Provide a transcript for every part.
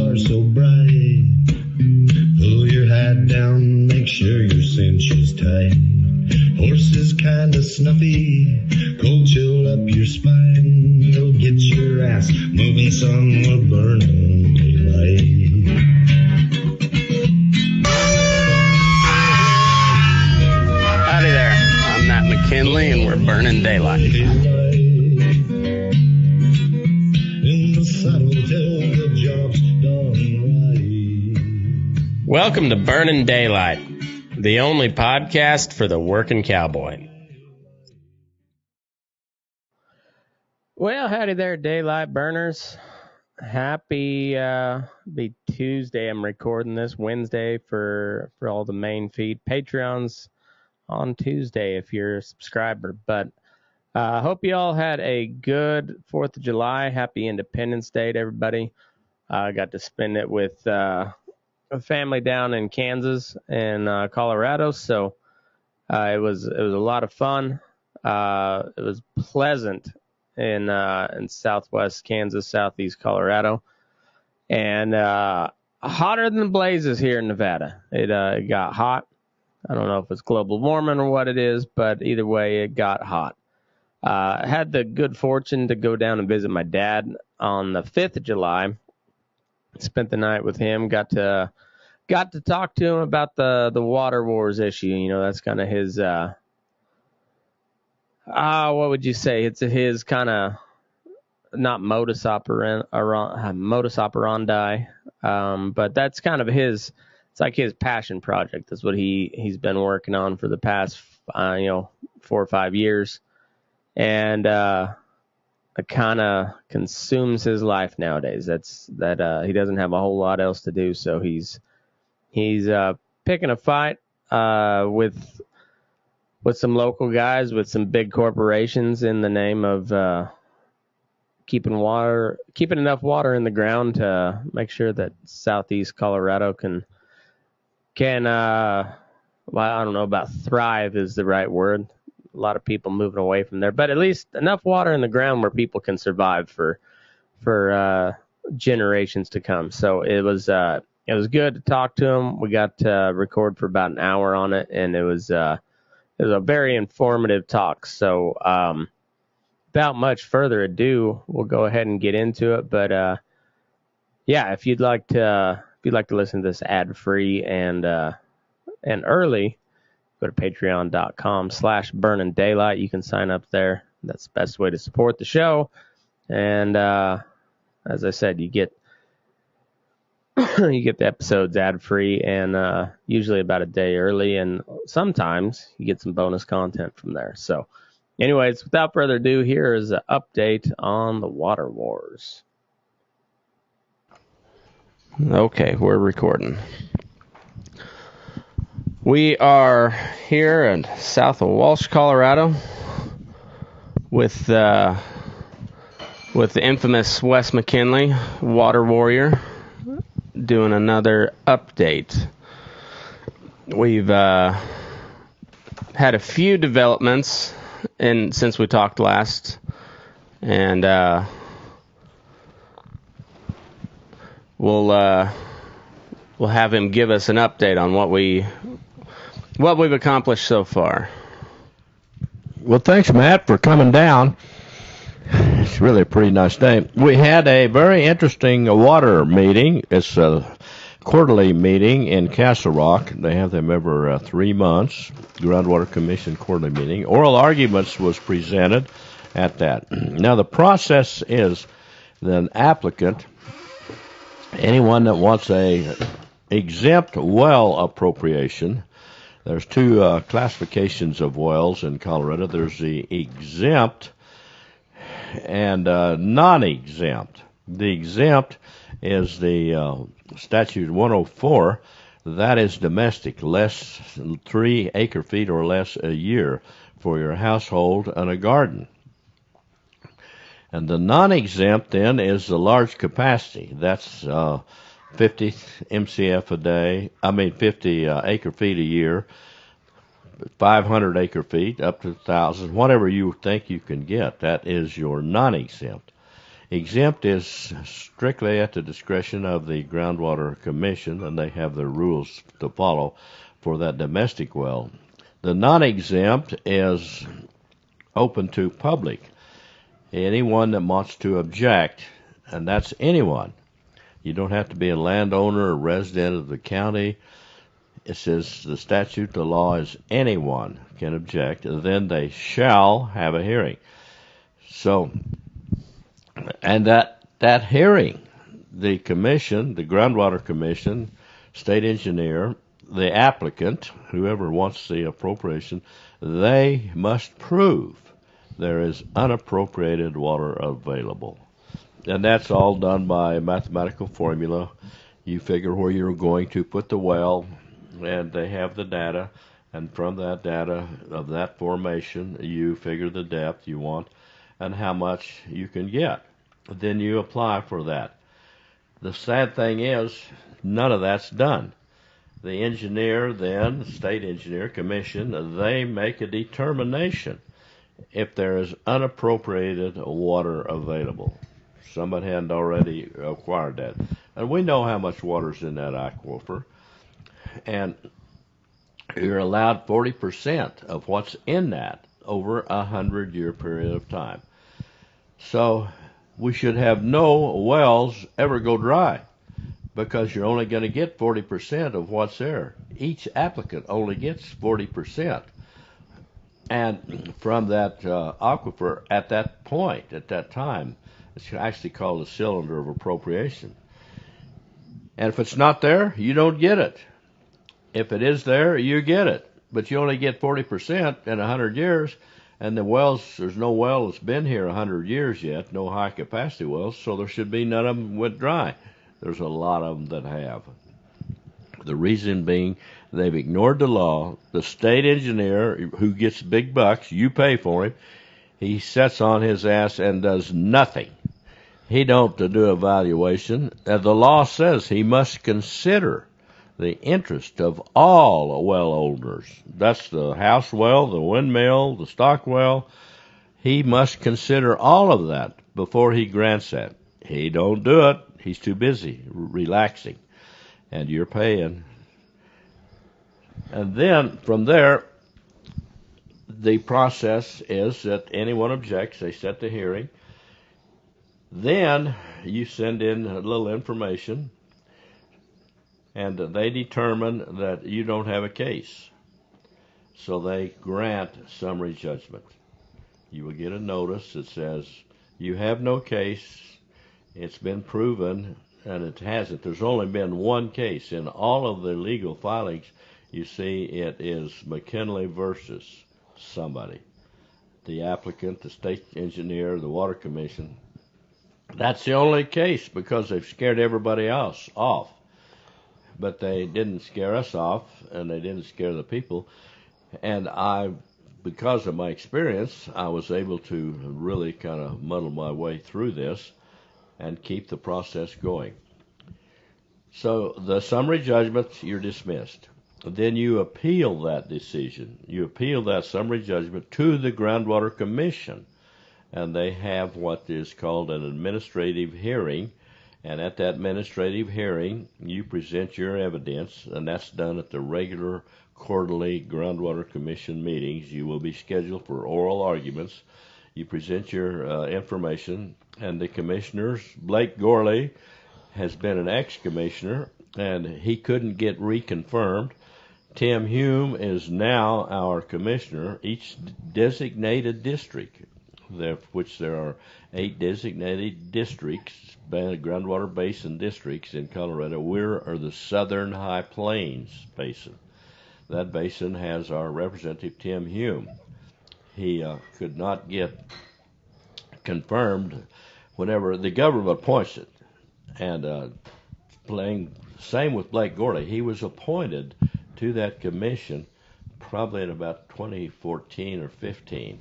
stars so bright. Pull your hat down, make sure your cinch is tight. Horses kinda snuffy, cold chill up your spine. Go get your ass moving, son, we're burning daylight. Howdy there, I'm Matt McKinley and we're burning daylight. In the saddle till the job's done right. Welcome to Burnin Daylight, the only podcast for the working cowboy. Well, howdy there, daylight burners. Happy be Tuesday. I'm recording this Wednesday for all the main feed. Patreons on Tuesday if you're a subscriber. But I hope you all had a good 4th of July. Happy Independence Day to everybody. I got to spend it with a family down in Kansas and Colorado, so it was a lot of fun. It was pleasant in southwest Kansas, southeast Colorado, and hotter than blazes here in Nevada. It got hot. I don't know if it's global warming or what it is, but either way, it got hot. I had the good fortune to go down and visit my dad on the 5th of July. Spent the night with him. Got to talk to him about the water wars issue. You know, that's kind of his. What would you say? It's his kind of not modus operandi, but that's kind of his. It's like his passion project. That's what he's been working on for the past 4 or 5 years, and it kind of consumes his life nowadays. He doesn't have a whole lot else to do, so he's picking a fight with some local guys, with some big corporations, in the name of keeping enough water in the ground to make sure that southeast Colorado can I don't know about thrive is the right word. A lot of people moving away from there, but at least enough water in the ground where people can survive for generations to come. So it was good to talk to him. We got to record for about an hour on it, and it was a very informative talk. So without much further ado, we'll go ahead and get into it. But if you'd like to listen to this ad free and early, go to patreon.com/Burnin Daylight. You can sign up there. That's the best way to support the show. And as I said, you get the episodes ad free and usually about a day early, and sometimes you get some bonus content from there. So anyways, without further ado, here is an update on the water wars. Okay, we're recording. We are here in south of Walsh, Colorado, with the infamous Wes McKinley, water warrior, doing another update. We've had a few developments since we talked last, and we'll have him give us an update on what we've accomplished so far. Well, thanks, Matt, for coming down. It's really a pretty nice day. We had a very interesting water meeting. It's a quarterly meeting in Castle Rock. They have them every 3 months, Groundwater Commission quarterly meeting. Oral arguments was presented at that. Now, the process is that an applicant, anyone that wants a exempt well appropriation, there's two classifications of wells in Colorado. There's the exempt and non-exempt. The exempt is the statute 104. That is domestic, less than 3 acre-feet or less a year for your household and a garden. And the non-exempt then is the large capacity. That's 50 MCF a day. 50 acre-feet a year, 500 acre-feet, up to 1,000, whatever you think you can get. That is your non-exempt. Exempt is strictly at the discretion of the Groundwater Commission, and they have their rules to follow for that domestic well. The non-exempt is open to public. Anyone that wants to object, and that's anyone. You don't have to be a landowner or resident of the county. It says the statute, the law is anyone can object, and then they shall have a hearing. So, and that hearing, the commission, the Groundwater Commission, state engineer, the applicant, whoever wants the appropriation, they must prove there is unappropriated water available. And that's all done by a mathematical formula. You figure where you're going to put the well, and they have the data, and from that data of that formation, you figure the depth you want and how much you can get. Then you apply for that. The sad thing is, none of that's done. The engineer then, state engineer commission, they make a determination if there is unappropriated water available. Somebody hadn't already acquired that. And we know how much water's in that aquifer. And you're allowed 40% of what's in that over a 100-year period of time. So we should have no wells ever go dry, because you're only going to get 40% of what's there. Each applicant only gets 40%. And from that aquifer at that point, at that time, it's actually called a cylinder of appropriation. And if it's not there, you don't get it. If it is there, you get it. But you only get 40% in 100 years, and the wells, there's no well that's been here 100 years yet, no high-capacity wells, so there should be none of them went dry. There's a lot of them that have. The reason being, they've ignored the law. The state engineer, who gets big bucks, you pay for him, he sits on his ass and does nothing. He don't do evaluation. The law says he must consider the interest of all well owners. That's the house well, the windmill, the stock well. He must consider all of that before he grants that. He don't do it. He's too busy relaxing, and you're paying. And then from there, the process is that anyone objects, they set the hearing. Then you send in a little information, and they determine that you don't have a case. So they grant summary judgment. You will get a notice that says, you have no case, it's been proven, and it hasn't. There's only been one case. In all of the legal filings, you see it is McKinley versus somebody. The applicant, the state engineer, the water commission. That's the only case, because they've scared everybody else off. But they didn't scare us off, and they didn't scare the people. And because of my experience, I was able to really kind of muddle my way through this and keep the process going. So the summary judgment, you're dismissed. Then you appeal that decision. You appeal that summary judgment to the Groundwater Commission, and they have what is called an administrative hearing. And at that administrative hearing, you present your evidence, and that's done at the regular quarterly Groundwater Commission meetings. You will be scheduled for oral arguments. You present your information, and the commissioners, Blake Gorley has been an ex-commissioner, and he couldn't get reconfirmed. Tim Hume is now our commissioner. Each designated district, which there are 8 designated districts, groundwater basin districts in Colorado. We're the Southern High Plains Basin. That basin has our representative, Tim Hume. He could not get confirmed whenever the government appoints it. And same with Blake Gorley. He was appointed to that commission probably in about 2014 or 15.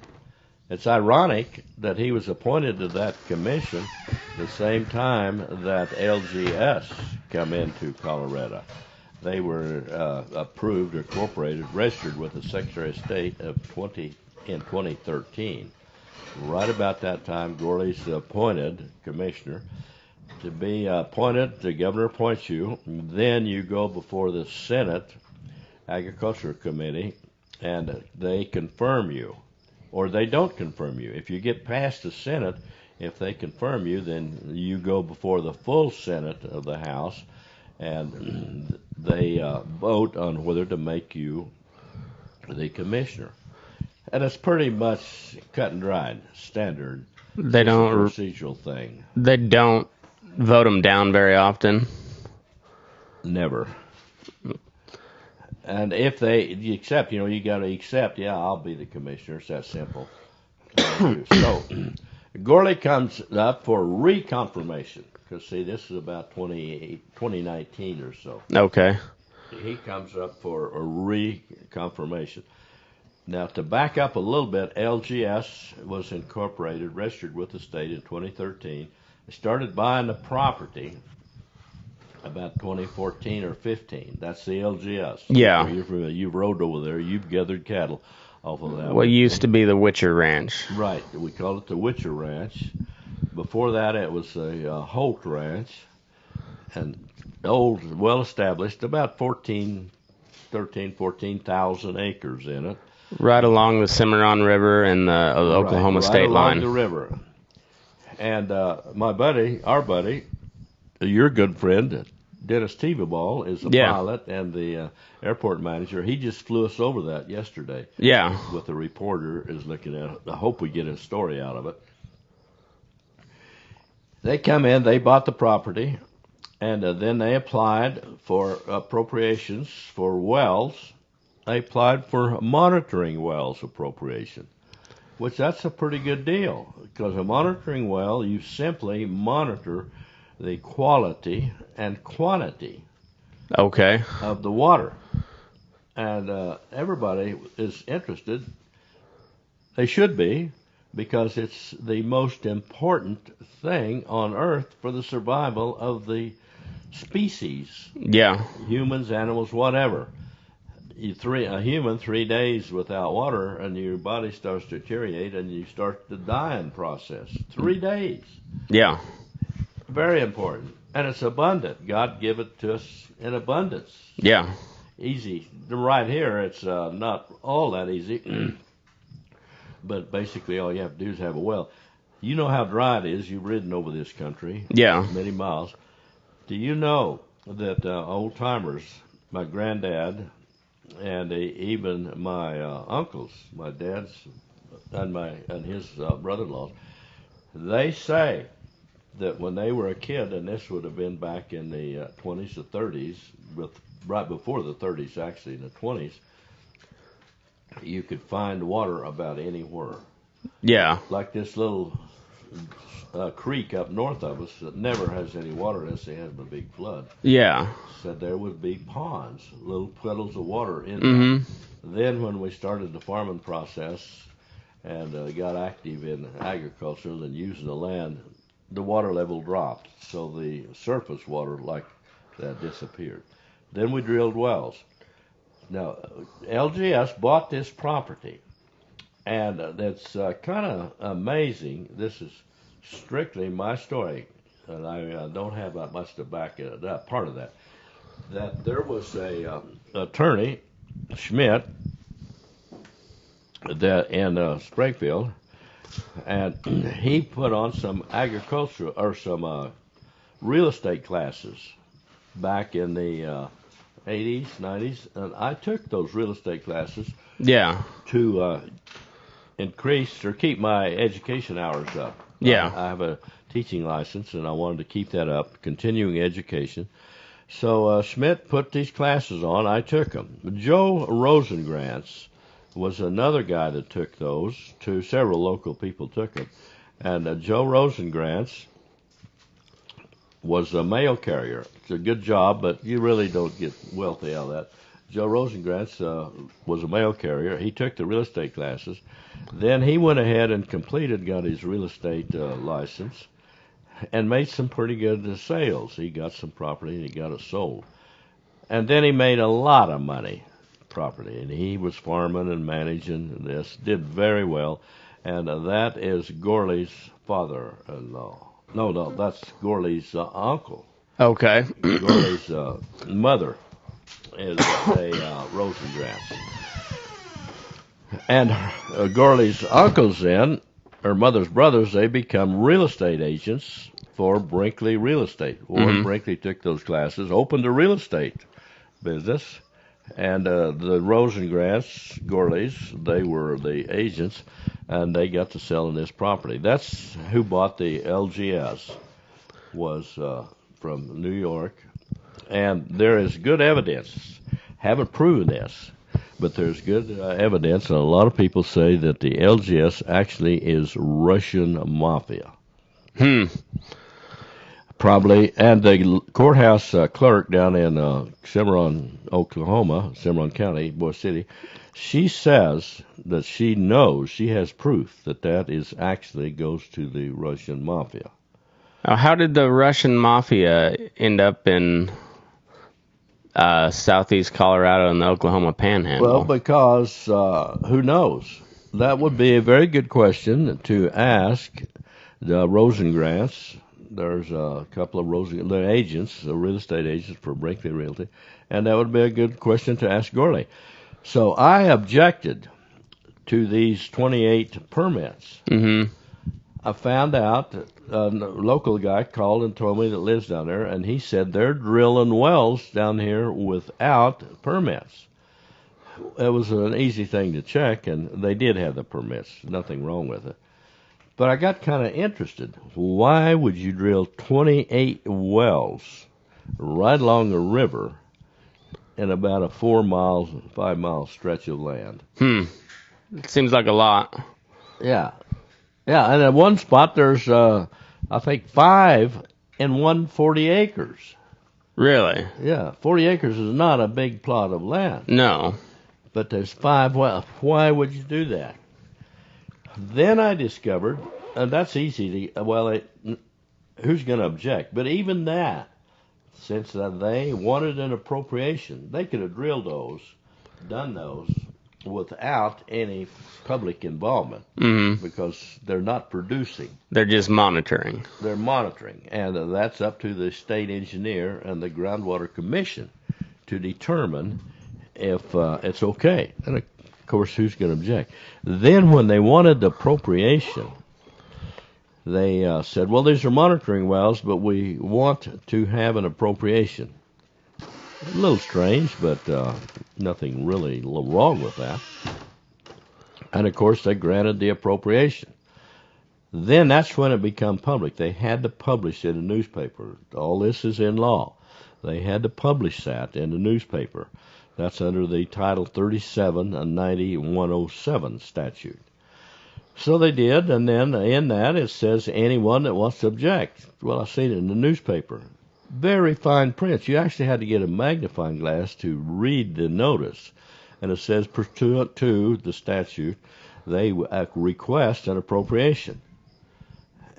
It's ironic that he was appointed to that commission the same time that LGS come into Colorado. They were approved or incorporated, registered with the Secretary of State in 2013. right about that time, Gorley's appointed commissioner. To be appointed, the governor appoints you. Then you go before the Senate Agriculture Committee, and they confirm you, or they don't confirm you. If you get past the Senate, if they confirm you, then you go before the full Senate of the House, and they vote on whether to make you the commissioner. And it's pretty much cut and dried, standard. They It's a don't. procedural thing. They don't vote them down very often. Never. And if they accept, you got to accept. Yeah, I'll be the commissioner. It's that simple. So, Gorley comes up for reconfirmation. Because, see, this is about 2019 or so. Okay. He comes up for a reconfirmation. Now, to back up a little bit, LGS was incorporated, registered with the state in 2013. They started buying the property about 2014 or 15. That's the LGS. Yeah. You've rode over there. You've gathered cattle off of that. What used to be the Witcher Ranch. Right. We call it the Witcher Ranch. Before that, it was a Holt Ranch. And old, well-established, about 14,000 acres in it. Right along the Cimarron River and the Oklahoma state line. Right along the river. And our buddy, your good friend, Dennis Teveball, is the pilot and the airport manager. He just flew us over that yesterday. Yeah. With the reporter is looking at it. I hope we get a story out of it. They come in, they bought the property, and then they applied for appropriations for wells. They applied for monitoring wells appropriation, which that's a pretty good deal, because a monitoring well, you simply monitor the quality and quantity of the water. And everybody is interested. They should be, because it's the most important thing on Earth for the survival of the species. Yeah. Humans, animals, whatever. A human 3 days without water, and your body starts to deteriorate, and you start the dying process. 3 days. Yeah. Very important. And it's abundant. God give it to us in abundance. Yeah. Easy. Right here, it's not all that easy. But basically, all you have to do is have a well. You know how dry it is. You've ridden over this country. Yeah. Many miles. Do you know that old timers, my granddad, and even my uncles, my dad's and his brother-in-laws, they say that when they were a kid, and this would have been back in the 20s or 30s, right before the 30s actually, in the 20s, you could find water about anywhere. Yeah. Like this little creek up north of us that never has any water unless they have a big flood. Yeah. Said there would be ponds, little puddles of water in Mm-hmm. Then when we started the farming process and got active in agriculture and using the land, the water level dropped. So the surface water like that disappeared. Then we drilled wells. Now, LGS bought this property, and that's kind of amazing. This is strictly my story, and I don't have that much to back it up. Part of that there was a attorney, Schmidt, that in Springfield, and he put on some agricultural or some real estate classes back in the 80s, 90s, and I took those real estate classes. Yeah. To increase or keep my education hours up. Yeah. I have a teaching license, and I wanted to keep that up, continuing education. So Schmidt put these classes on. I took them. Joe Rosengrantz was another guy that took those. Several local people took them. And Joe Rosengrantz was a mail carrier. It's a good job, but you really don't get wealthy out of that. Joe Rosengrantz was a mail carrier. He took the real estate classes. Then he went ahead and got his real estate license and made some pretty good sales. He got some property and he got it sold. And then he made a lot of money, property, and he was farming and managing this, did very well. and that is Gorley's father-in-law. No, that's Gorley's uncle. Okay. Gorley's mother is a Rosengrantz. And Gorley's uncles then, her mother's brothers, they become real estate agents for Brinkley Real Estate. Warren Brinkley took those classes, opened a real estate business, and the Rosengrantz, Gorleys, they were the agents, and they got to selling this property. That's who bought the LGS, was from New York, and there is good evidence. Haven't proven this, but there's good evidence, and a lot of people say that the LGS actually is Russian mafia. Probably, and the courthouse clerk down in Cimarron, Oklahoma, Cimarron County, Boise City, she says that she knows, she has proof that that is actually goes to the Russian mafia. Now, how did the Russian mafia end up in southeast Colorado and the Oklahoma Panhandle? Well, because who knows? That would be a very good question to ask the Rosengrantz. There's a couple of they're agents, real estate agents for Brinkley Realty, and that would be a good question to ask Gorley. So I objected to these 28 permits. I found out that a local guy called and told me that lives down there, and he said they're drilling wells down here without permits. It was an easy thing to check, and they did have the permits. Nothing wrong with it. But I got kind of interested. Why would you drill 28 wells right along a river in about a 5-mile stretch of land? It seems like a lot. Yeah. Yeah, and at one spot there's, I think, 5 in 140 acres. Really? Yeah, 40 acres is not a big plot of land. No. But there's 5 wells. Why would you do that? Then I discovered, and that's easy to, who's going to object? But even that, since they wanted an appropriation, they could have drilled those, done those, without any public involvement, because they're not producing. They're just monitoring. They're monitoring, and that's up to the state engineer and the Groundwater Commission to determine if it's okay. And of course, who's going to object? Then when they wanted the appropriation, they said, well, these are monitoring wells, but we want to have an appropriation. A little strange, but nothing really wrong with that. And, of course, they granted the appropriation. Then that's when it became public. They had to publish it in a newspaper. All this is in law. They had to publish that in the newspaper. That's under the Title 37 and 9107 statute. So they did, and then in that it says anyone that wants to object. Well, I've seen it in the newspaper. Very fine print. You actually had to get a magnifying glass to read the notice. And it says, pursuant to the statute, they request an appropriation.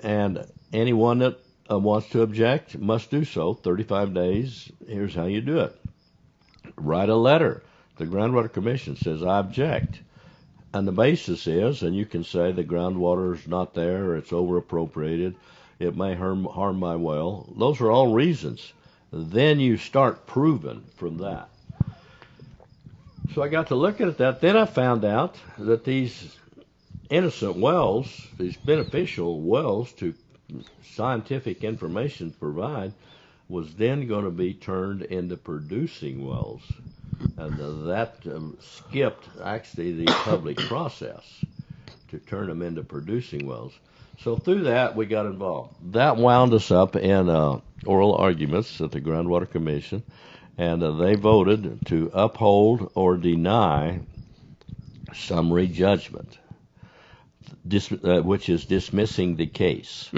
And anyone that wants to object must do so. 35 days, here's how you do it. Write a letter. The Groundwater Commission says, I object. And the basis is, and you can say the groundwater is not there, or it's over-appropriated, it may harm my well. Those are all reasons. Then you start proving from that. So I got to look at that. Then I found out that these innocent wells, these beneficial wells to scientific information provide, was then going to be turned into producing wells. And that skipped actually the public process to turn them into producing wells. So through that, we got involved. That wound us up in oral arguments at the Groundwater Commission, and they voted to uphold or deny summary judgment, which is dismissing the case.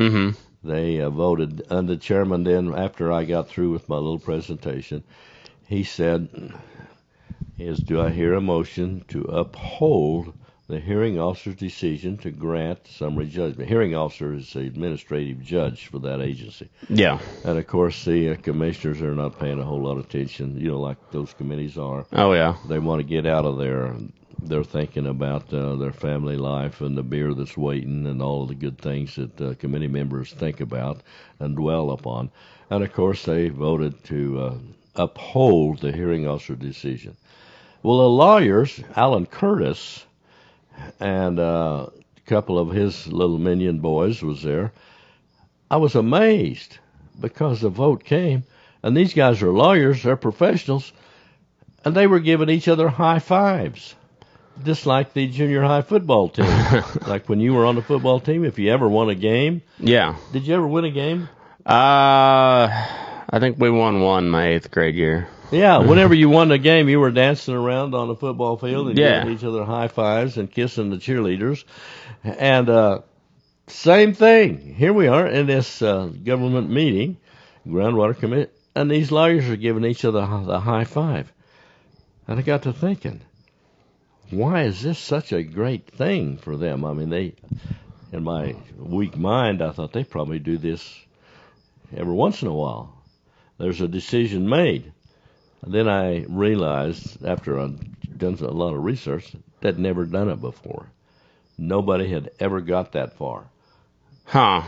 They voted, and the chairman then, after I got through with my little presentation, he said, do I hear a motion to uphold the hearing officer's decision to grant summary judgment? Hearing officer is the administrative judge for that agency. Yeah. And, of course, the commissioners are not paying a whole lot of attention, like those committees are. Oh, yeah. They want to get out of there they're thinking about their family life and the beer that's waiting and all of the good things that committee members think about and dwell upon. And, of course, they voted to uphold the hearing officer decision. Well, the lawyers, Alan Curtis and a couple of his little minion boys was there. I was amazed because the vote came, and these guys are lawyers, they're professionals, and they were giving each other high fives, just like the junior high football team. Like when you were on the football team, if you ever won a game. Yeah. Did you ever win a game? I think we won one my 8th grade year. Yeah, whenever you won a game, you were dancing around on the football field and giving each other high fives and kissing the cheerleaders. And same thing. Here we are in this government meeting, groundwater committee, and these lawyers are giving each other the high five. And I got to thinking, why is this such a great thing for them? I mean, in my weak mind, I thought they probably do this every once in a while. There's a decision made. And then I realized, after I'd done a lot of research, they'd never done it before. Nobody had ever got that far. Huh.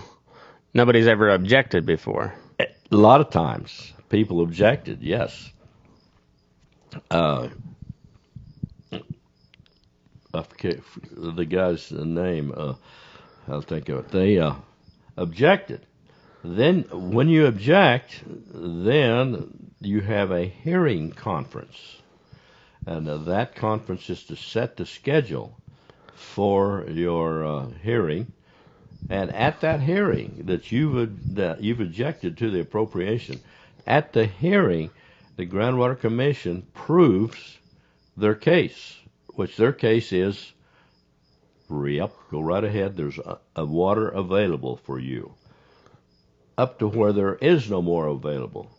Nobody's ever objected before. A lot of times, people objected, yes. I forget the guy's name. I'll think of it. They objected. Then, when you object, then you have a hearing conference. And that conference is to set the schedule for your hearing. And at that hearing that you've objected to the appropriation, at the hearing, the Groundwater Commission proves their case, which their case is, yep, go right ahead, there's a water available for you, up to where there is no more available.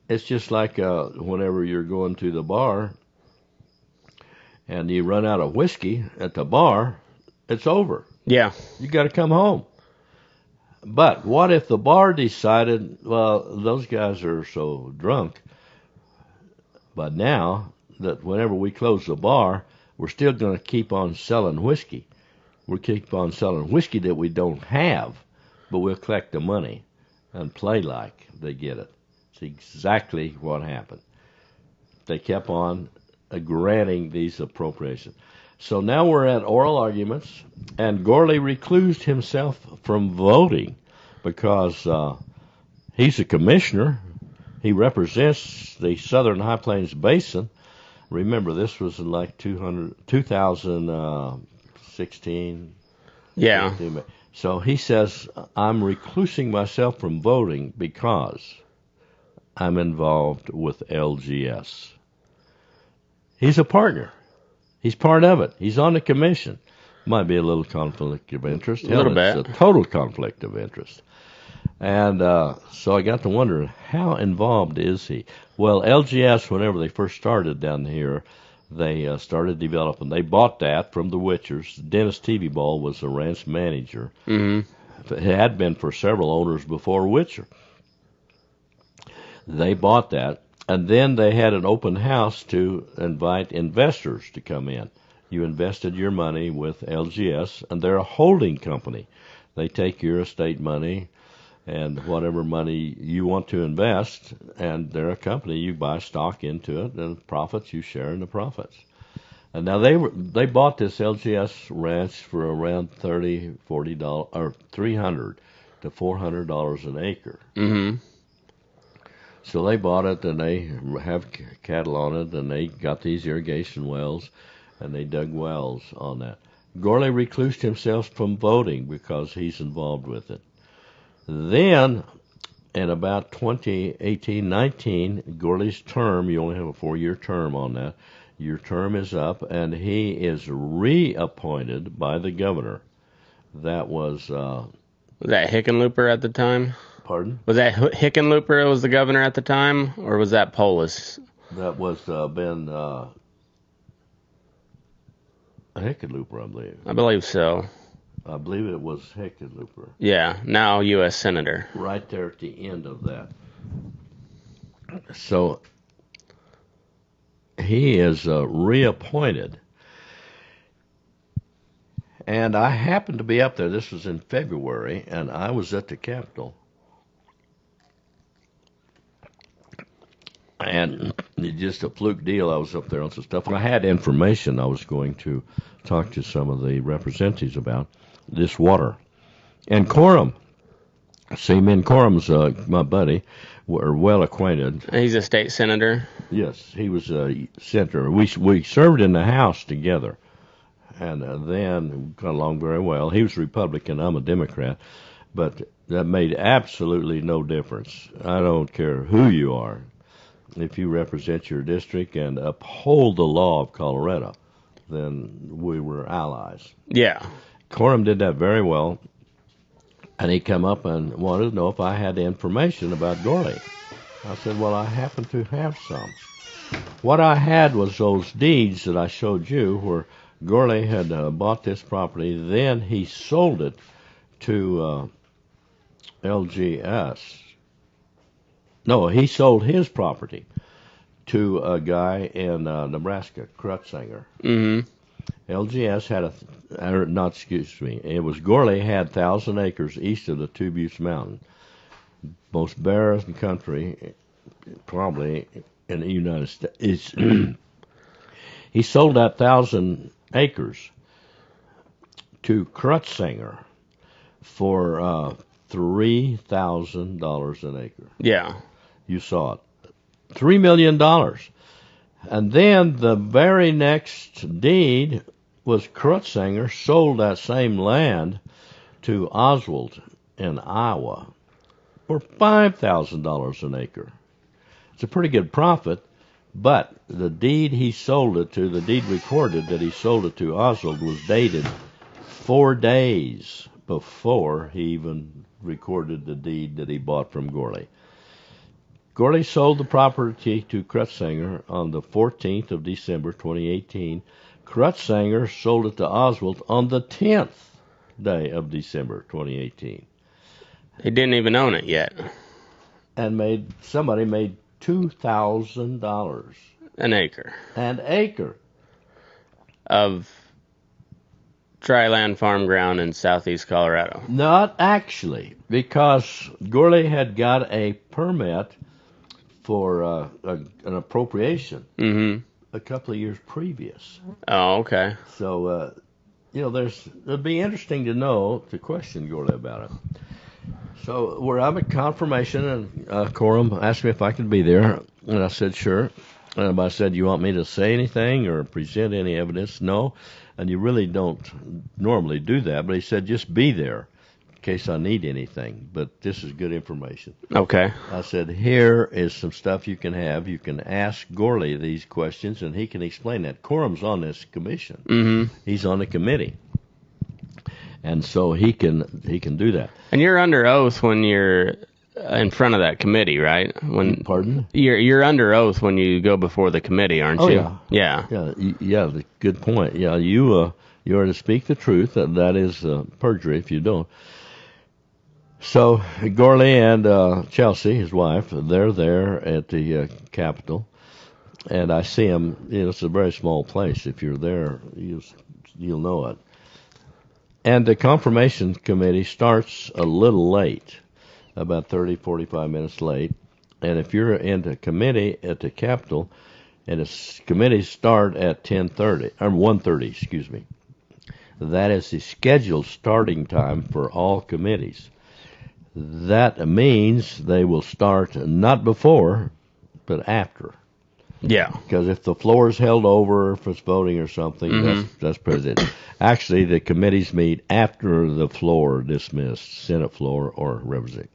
It's just like whenever you're going to the bar and you run out of whiskey at the bar, it's over. Yeah. You got to come home. But what if the bar decided, well, those guys are so drunk, but now that whenever we close the bar, we're still going to keep on selling whiskey. We'll keep on selling whiskey that we don't have, but we'll collect the money and play like they get it. It's exactly what happened. They kept on granting these appropriations. So now we're at oral arguments, and Gorley reclused himself from voting because he's a commissioner. He represents the Southern High Plains Basin. Remember, this was in like 2016. Yeah. So he says, I'm reclusing myself from voting because I'm involved with LGS. He's a partner. He's part of it. He's on the commission. Might be a little conflict of interest. A little bit. It's a total conflict of interest. And so I got to wonder, how involved is he? Well, LGS, whenever they first started down here, they started developing. They bought that from the Witchers. Dennis Tebeball was the ranch manager. Mm-hmm. It had been for several owners before Witcher. They bought that. And then they had an open house to invite investors to come in. You invested your money with LGS, and they're a holding company. They take your estate money and whatever money you want to invest, and they're a company. You buy stock into it, and profits, you share in the profits. And now they bought this LGS ranch for around $30, $40, or $300 to $400 an acre. Mm-hmm. So they bought it, and they have cattle on it, and they got these irrigation wells, and they dug wells on that. Gorley reclused himself from voting because he's involved with it. Then, in about 2018-19, Gorley's term, you only have a 4-year term on that, your term is up, and he is reappointed by the governor. That was... was that Hickenlooper at the time? Pardon? Was that Hickenlooper was the governor at the time, or was that Polis? That was Ben Hickenlooper, I believe. I believe so. I believe it was Hickenlooper. Yeah, now U.S. Senator. Right there at the end of that. So he is reappointed. And I happened to be up there. This was in February, and I was at the Capitol. And it's just a fluke deal. I was up there on some stuff, and I had information I was going to talk to some of the representatives about this water. And Coram, Seaman Coram's my buddy. We're well acquainted. He's a state senator. Yes, he was a senator. We served in the House together, and then got along very well. He was Republican. I'm a Democrat, but that made absolutely no difference. I don't care who you are. If you represent your district and uphold the law of Colorado, then we were allies. Yeah. Coram did that very well, and he came up and wanted to know if I had information about Gorley. I said, well, I happen to have some. What I had was those deeds that I showed you where Gorley had bought this property, then he sold it to LGS. No, he sold his property to a guy in Nebraska, Krutzinger. Mm-hmm. LGS had it was Gorley had 1,000 acres east of the Two Buttes Mountain. Most barren country, probably in the United States. He sold that 1,000 acres to Krutzinger for $3,000 an acre. Yeah. You saw it. $3 million. And then the very next deed was Krutzinger sold that same land to Oswald in Iowa for $5,000 an acre. It's a pretty good profit, but the deed he sold it to, the deed recorded that he sold it to Oswald, was dated 4 days before he even recorded the deed that he bought from Gorley. Gorley sold the property to Krutzinger on the 14th of December, 2018. Krutzinger sold it to Oswald on the 10th day of December, 2018. He didn't even own it yet. And somebody made $2,000 An acre. an acre. Of dry land farm ground in southeast Colorado. Not actually, because Gorley had got a permit for an appropriation a couple of years previous. Oh, okay. So, it'd be interesting to know, to question Gorley about it. So we're having confirmation, and Coram asked me if I could be there, and I said sure. And I said, you want me to say anything or present any evidence? No, and you really don't normally do that. But he said, just be there in case I need anything. But this is good information. Okay. I said, here is some stuff you can have. You can ask Gorley these questions, and he can explain that. Coram's on this commission. Mm-hmm. He's on the committee. And so he can do that. And you're under oath when you're in front of that committee, right? Pardon? You're under oath when you go before the committee, aren't you? Yeah. Yeah. Good point. Yeah, you are to speak the truth. That is perjury if you don't. So Gorley and Chelsea, his wife, they're there at the Capitol, and I see them. It's a very small place. If you're there, you'll know it. And the confirmation committee starts a little late, about 30, 45 minutes late. And if you're in the committee at the Capitol, and the committees start at 10:30 or 1:30, excuse me, that is the scheduled starting time for all committees. That means they will start not before, but after. Yeah. Because if the floor is held over, if it's voting or something, that's president. Actually, the committees meet after the floor dismissed, Senate floor or representative.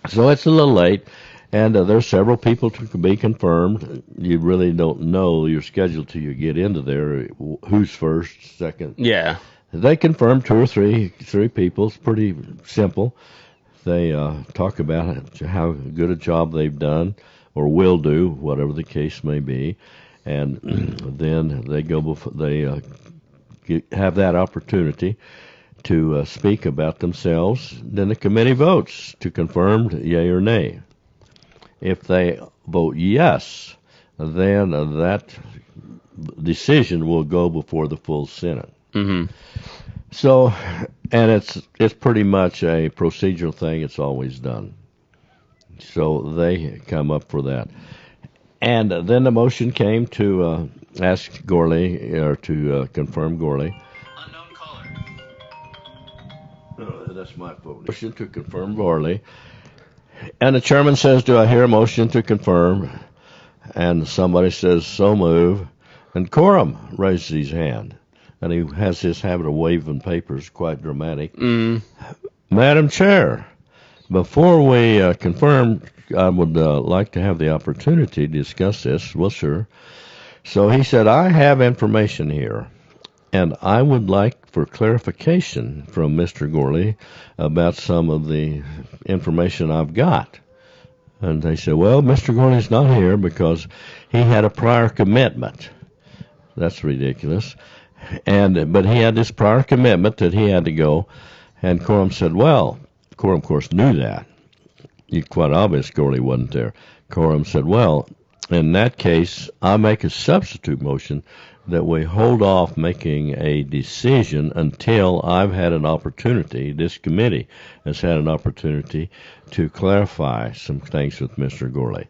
So it's a little late, and there's several people to be confirmed. You really don't know your schedule till you get into there, who's first, second. Yeah. They confirm two or three people. It's pretty simple. They talk about how good a job they've done or will do, whatever the case may be, and then they go before have that opportunity to speak about themselves. Then the committee votes to confirm yea or nay. If they vote yes, then that decision will go before the full Senate. Mm-hmm. So, and it's pretty much a procedural thing. It's always done. So they come up for that. And then the motion came to ask Gorley, or to confirm Gorley. Unknown caller. Oh, that's my phone. Motion to confirm Gorley. And the chairman says, do I hear a motion to confirm? And somebody says, so move. And Coram raises his hand. And he has this habit of waving papers, quite dramatic. Madam Chair, before we confirm, I would like to have the opportunity to discuss this. Well, sure. So he said, I have information here, and I would like for clarification from Mr. Gorley about some of the information I've got. And they said, well, Mr. Gorley's not here because he had a prior commitment. That's ridiculous. But he had this prior commitment that he had to go. And Coram said, well, Coram, of course, knew that. It's quite obvious Gorley wasn't there. Coram said, well, in that case, I make a substitute motion that we hold off making a decision until I've had an opportunity, this committee has had an opportunity to clarify some things with Mr. Gorley.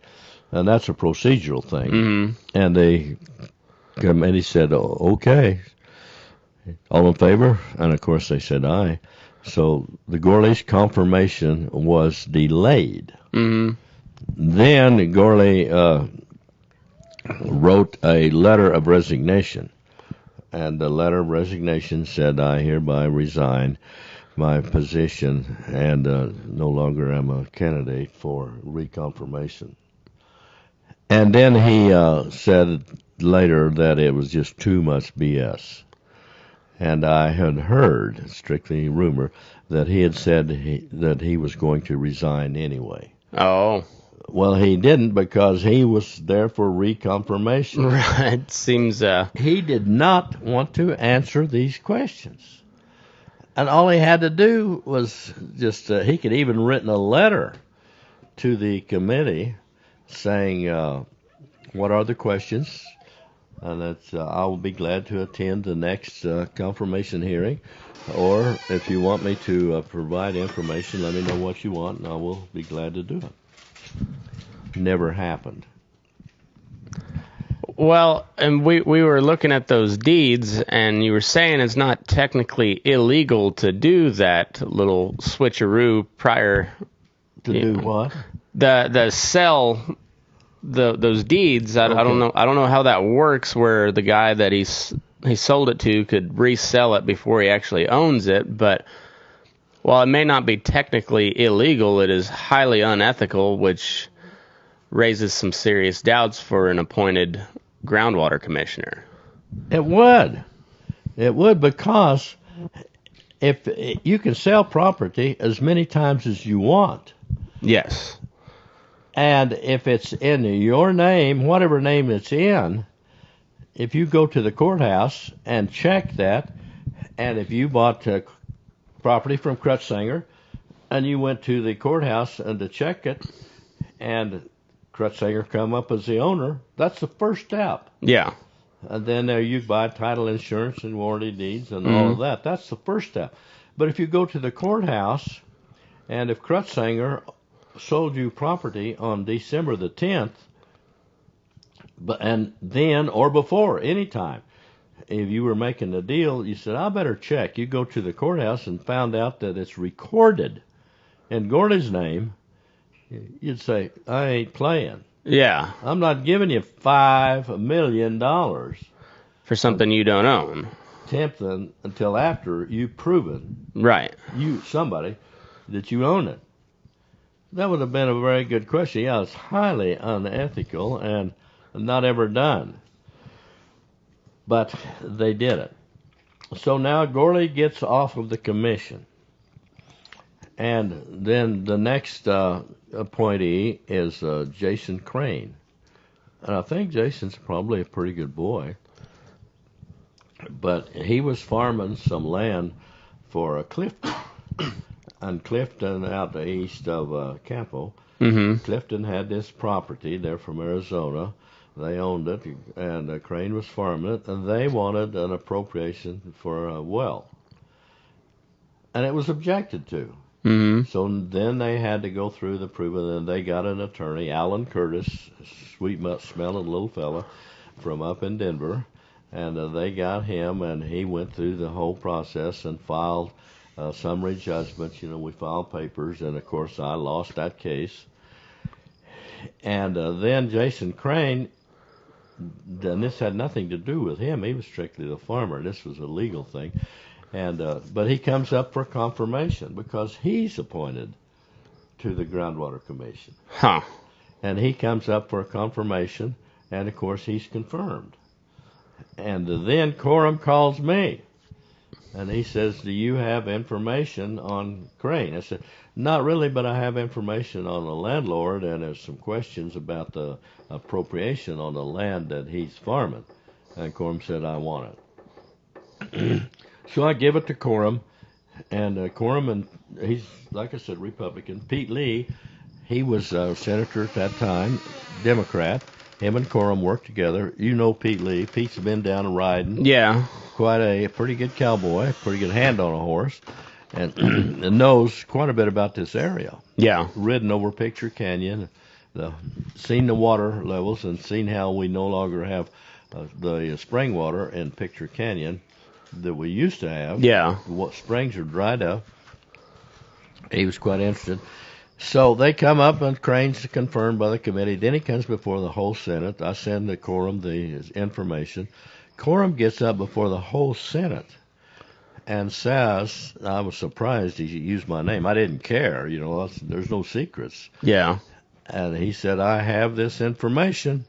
And that's a procedural thing. Mm-hmm. And the committee said, okay. All in favor? And, of course, they said aye. So the Gorley's confirmation was delayed. Mm-hmm. Then Gorley wrote a letter of resignation. And the letter of resignation said, I hereby resign my position and no longer am a candidate for reconfirmation. And then he said later that it was just too much BS. And I had heard, strictly rumor, that he had said that he was going to resign anyway. Oh. Well, he didn't because he was there for reconfirmation. Right. Seems... He did not want to answer these questions. And all he had to do was just, he could even written a letter to the committee saying, what are the questions? And that's, I will be glad to attend the next confirmation hearing. Or if you want me to provide information, let me know what you want, and I will be glad to do it. Never happened. Well, and we were looking at those deeds, and you were saying it's not technically illegal to do that little switcheroo prior. To do what? The sell those deeds. I don't know. I don't know how that works. Where the guy that he sold it to could resell it before he actually owns it. But while it may not be technically illegal, it is highly unethical, which raises some serious doubts for an appointed groundwater commissioner. It would. It would, because if you can sell property as many times as you want. Yes. And if it's in your name, whatever name it's in, if you go to the courthouse and check that, and if you bought property from Crutzinger and you went to the courthouse and to check it, and Crutzinger come up as the owner, that's the first step. Yeah. And then you buy title insurance and warranty deeds and all of that. That's the first step. But if you go to the courthouse, and if Crutzinger sold you property on December the 10th, and then or before, anytime, if you were making a deal, you said, I better check. You go to the courthouse and found out that it's recorded in Gorley's name, you'd say, I ain't playing. Yeah. I'm not giving you $5 million for something you don't own. Tempting until after you've proven Right. somebody that you own it. That would have been a very good question. Yeah, it's highly unethical and not ever done. But they did it. So now Gorley gets off of the commission. And then the next appointee is Jason Crane. And I think Jason's probably a pretty good boy. But he was farming some land for Clifton. And Clifton, out east of Campo, Mm-hmm. Clifton had this property. They're from Arizona. They owned it, and Crane was farming it, and they wanted an appropriation for a well. And it was objected to. Mm-hmm. So then they had to go through the proof, and then they got an attorney, Alan Curtis, sweet-smelling little fella from up in Denver, and they got him, and he went through the whole process and filed summary judgments. We filed papers, and, of course, I lost that case. And then Jason Crane, and this had nothing to do with him. He was strictly the farmer. This was a legal thing. But he comes up for confirmation because he's appointed to the Groundwater Commission. Huh. And he comes up for confirmation, and, of course, he's confirmed. And then Coram calls me, and he says, do you have information on Crane? I said, not really, but I have information on the landlord, and there's some questions about the appropriation on the land that he's farming. And Coram said, I want it. So I give it to Coram, and Coram, and he's, like I said, Republican. Pete Lee, he was a senator at that time, Democrat. Him and Coram worked together. You know Pete Lee. Pete's been down and riding. Yeah. Quite a pretty good cowboy, pretty good hand on a horse, and knows quite a bit about this area. Yeah. Ridden over Picture Canyon, seen the water levels, and seen how we no longer have the spring water in Picture Canyon that we used to have. Yeah. What springs are dried up. He was quite interested. So they come up, and Crane's confirmed by the committee. Then he comes before the whole Senate. I send to Coram the information. Coram gets up before the whole Senate and says, I was surprised he used my name. I didn't care, there's no secrets. Yeah. And he said, I have this information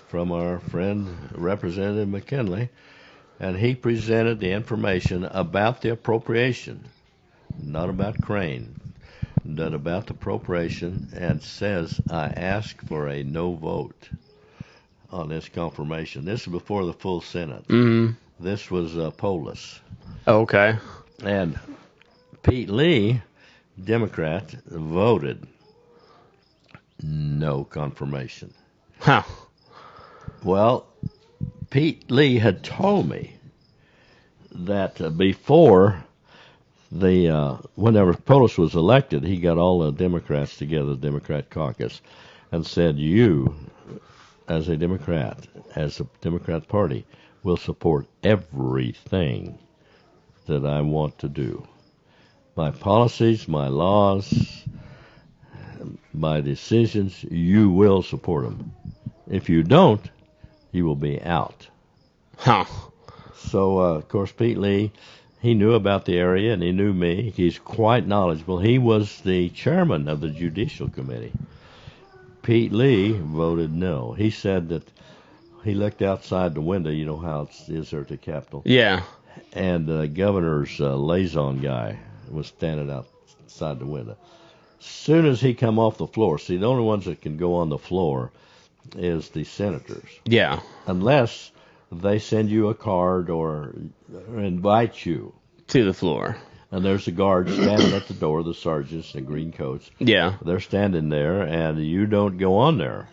from our friend, Representative McKinley, and he presented the information about the appropriation, not about Crane, but about the appropriation, and says, I ask for a no vote on this confirmation. This is before the full Senate. Mm-hmm. This was Polis. Okay. And Pete Lee, Democrat, voted no confirmation. Huh. Well, Pete Lee had told me that before whenever Polis was elected, he got all the Democrats together, the Democrat caucus, and said, you, as a Democrat, as a Democrat Party, will support everything that I want to do. My policies, my laws, my decisions, you will support them. If you don't, you will be out. Huh. So, of course, Pete Lee, he knew about the area, and he knew me. He's quite knowledgeable. He was the chairman of the Judicial Committee. Pete Lee voted no. He said that he looked outside the window. You know how it is there at the Capitol. Yeah. And the governor's liaison guy was standing outside the window. As soon as he come off the floor, see, the only ones that can go on the floor is the senators. Yeah. Unless they send you a card or invite you To the floor. And there's a guard standing at the door, the sergeants in green coats. Yeah. They're standing there, and you don't go on there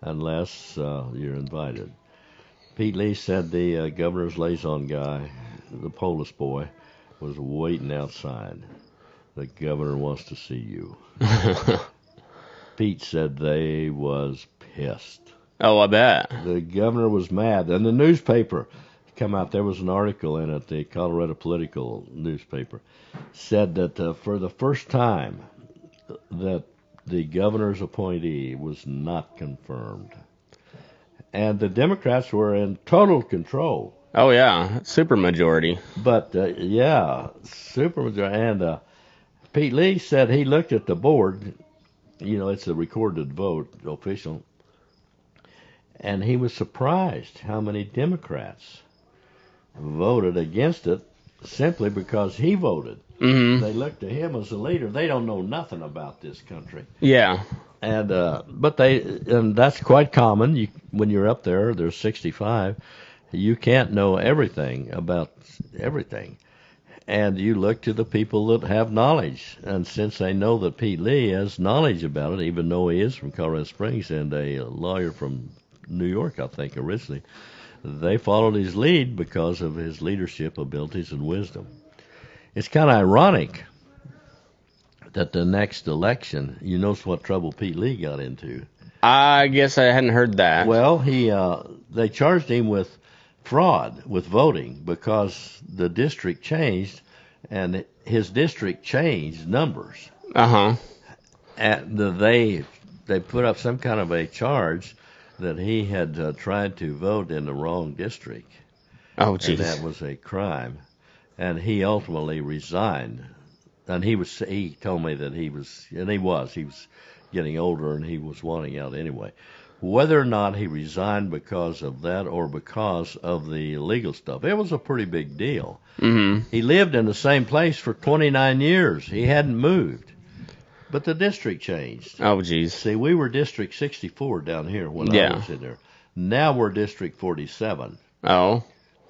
unless you're invited. Pete Lee said the governor's liaison guy, the Polis boy, was waiting outside. The governor wants to see you. Pete said they was pissed. Oh, I bet. The governor was mad. And the newspaper come out, there was an article in it, the Colorado Political newspaper, said that for the first time that the governor's appointee was not confirmed. And the Democrats were in total control. Oh, yeah. Super majority. But, yeah, super majority. And Pete Lee said he looked at the board. You know, it's a recorded vote, official. And he was surprised how many Democrats voted against it simply because he voted. Mm-hmm. They look to him as a leader. They don't know nothing about this country. Yeah. And and that's quite common. When you're up there, there's 65. You can't know everything about everything. And you look to the people that have knowledge. And since they know that Pete Lee has knowledge about it, even though he is from Colorado Springs and a lawyer from New York, I think, originally. They followed his lead because of his leadership abilities and wisdom. It's kind of ironic that the next election, you notice what trouble Pete Lee got into. I guess I hadn't heard that. Well, they charged him with fraud with voting because the district changed, and his district changed numbers. Uh-huh. And they put up some kind of a charge that he had tried to vote in the wrong district. Oh, And jeez. that was a crime. And he ultimately resigned. And he told me that he was getting older and he was wanting out anyway. Whether or not he resigned because of that or because of the legal stuff, it was a pretty big deal. Mm-hmm. He lived in the same place for 29 years. He hadn't moved. But the district changed. Oh, jeez. See, we were District 64 down here when Yeah. I was in there. Now we're District 47. Oh.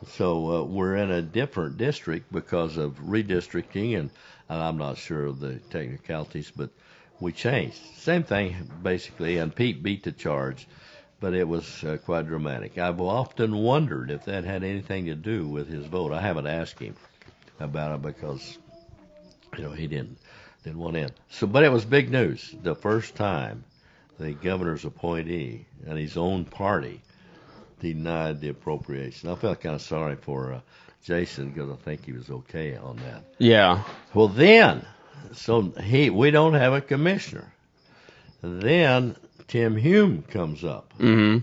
So we're in a different district because of redistricting, and I'm not sure of the technicalities, but we changed. Same thing, basically, and Pete beat the charge, but it was quite dramatic. I've often wondered if that had anything to do with his vote. I haven't asked him about it because, he didn't want in. So, but it was big news. The first time the governor's appointee and his own party denied the appropriation. I felt kind of sorry for Jason because I think he was okay on that. Yeah. Well, then, we don't have a commissioner. Then Tim Hume comes up, Mm-hmm.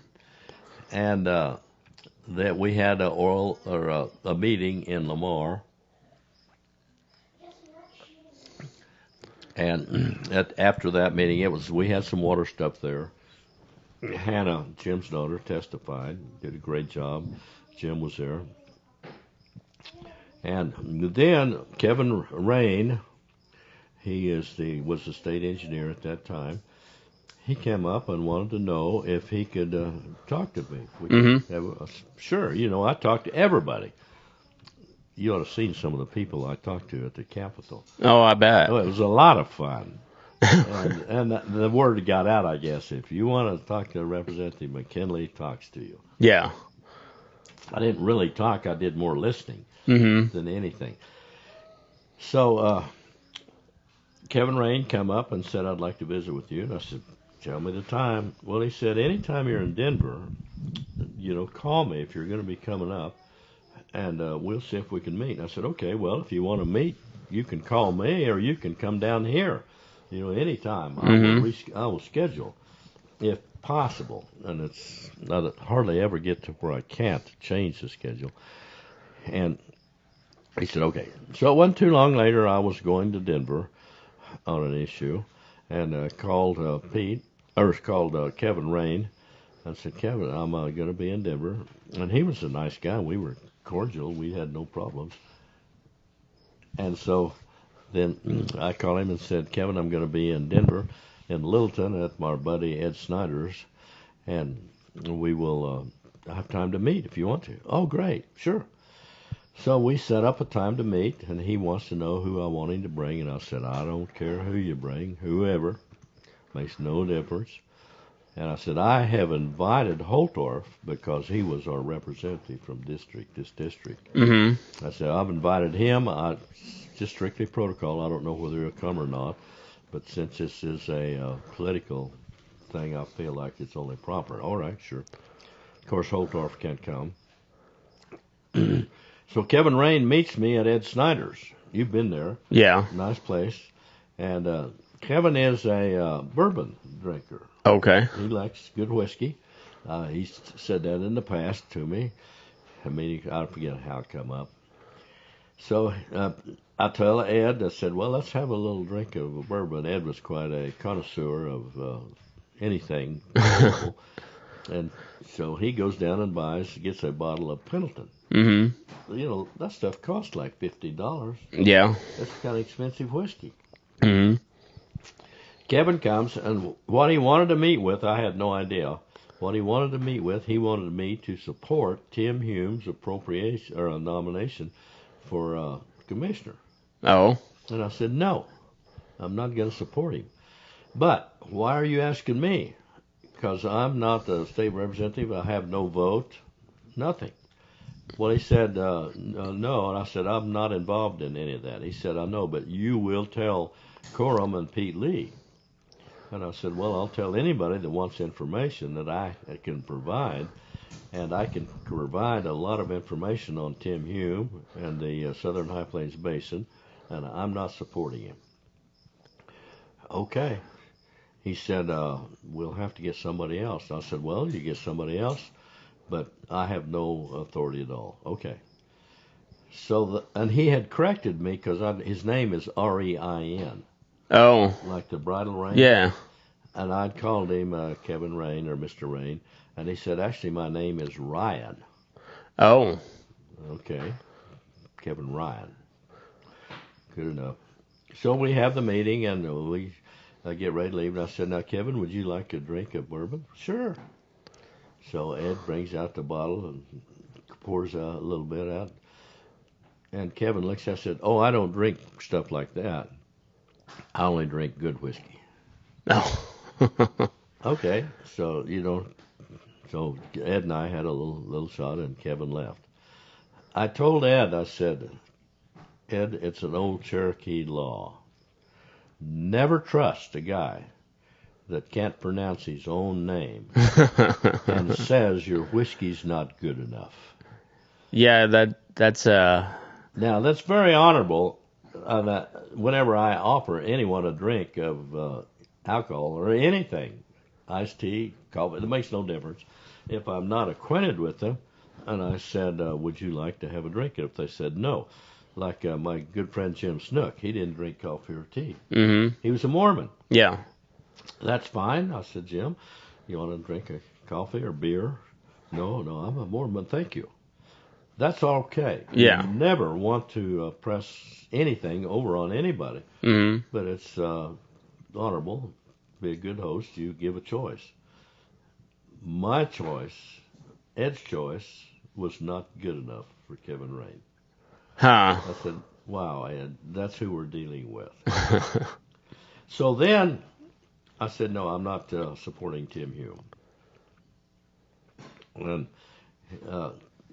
and that we had a meeting in Lamar, and after that meeting, we had some water stuff there. Hannah, Jim's daughter, testified, did a great job. Jim was there. And then Kevin Rain, he was the state engineer at that time. He came up and wanted to know if he could talk to me. Sure, I talked to everybody. You ought to have seen some of the people I talked to at the Capitol. Oh, I bet. Oh, it was a lot of fun. and the word got out, I guess. If you want to talk to Representative McKinley, talks to you. Yeah. I didn't really talk. I did more listening than anything. So Kevin Rain came up and said, I'd like to visit with you. And I said, tell me the time. Well, he said, anytime you're in Denver, call me if you're going to be coming up, and we'll see if we can meet. And I said, okay, well, if you want to meet, you can call me or you can come down here. Anytime. I will schedule if possible. And I hardly ever get to where I can't change the schedule. And he said, okay. So it wasn't too long later, I was going to Denver on an issue and called Kevin Rain. I said, Kevin, I'm going to be in Denver. And he was a nice guy. We were cordial. We had no problems. And so then I called him and said, Kevin, I'm going to be in Denver, in Littleton, at my buddy Ed Snyder's, and we will have time to meet if you want to. Oh, great, sure. So we set up a time to meet, and he wants to know who I want him to bring, and I said, I don't care who you bring, whoever, makes no difference. And I said, I have invited Holtorf because he was our representative from this district. Mm-hmm. I said, I've invited him. Just strictly protocol. I don't know whether he'll come or not. But since this is a political thing, I feel like it's only proper. All right, sure. Of course, Holtorf can't come. So Kevin Rain meets me at Ed Snyder's. You've been there. Yeah. Nice place. And Kevin is a bourbon drinker. Okay. He likes good whiskey. He's said that in the past to me. I forget how it come up. So I tell Ed, I said, well, let's have a little drink of bourbon. Ed was quite a connoisseur of anything. And so he goes down and gets a bottle of Pendleton. Mm-hmm. That stuff costs like $50. Yeah. That's kind of expensive whiskey. Mm-hmm. Kevin comes, and what he wanted to meet with, I had no idea. What he wanted to meet with, he wanted me to support Tim Hume's appropriation or a nomination for commissioner. Oh. And I said, no, I'm not going to support him. But why are you asking me? because I'm not the state representative. I have no vote, nothing. Well, he said, no, and I said, I'm not involved in any of that. He said, I know, but you will tell Coram and Pete Lee. And I said, well, I'll tell anybody that wants information that I can provide, and I can provide a lot of information on Tim Hume and the Southern High Plains Basin, and I'm not supporting him. Okay. He said, we'll have to get somebody else. I said, well, you get somebody else, but I have no authority at all. Okay. So, and he had corrected me because his name is R-E-I-N. Oh. Like the bridle rein? Yeah. And I'd called him Kevin Rain or Mr. Rain, and he said, actually, my name is Ryan. Oh. Okay. Kevin Ryan. Good enough. So we have the meeting, and we get ready to leave, and I said, now, Kevin, would you like a drink of bourbon? Sure. So Ed brings out the bottle and pours a little bit out. And Kevin looks at it and said, oh, I don't drink stuff like that. I only drink good whiskey. Oh. Okay, so so Ed and I had a little shot, and Kevin left. I told Ed, I said, Ed, it's an old Cherokee law. Never trust a guy that can't pronounce his own name and says your whiskey's not good enough. Yeah, that's Now, that's very honorable. Whenever I offer anyone a drink of alcohol or anything, iced tea, coffee, it makes no difference. If I'm not acquainted with them, and I said, would you like to have a drink? If they said no, like my good friend Jim Snook, he didn't drink coffee or tea. Mm-hmm. He was a Mormon. Yeah. That's fine. I said, Jim, you want to drink a coffee or beer? No, I'm a Mormon, thank you. That's okay. Yeah. You never want to press anything over on anybody, Mm-hmm. but it's honorable. Be a good host. You give a choice. My choice, Ed's choice, was not good enough for Kevin Rain. Huh. I said, wow, Ed, that's who we're dealing with. So then I said, no, I'm not supporting Tim Hume. And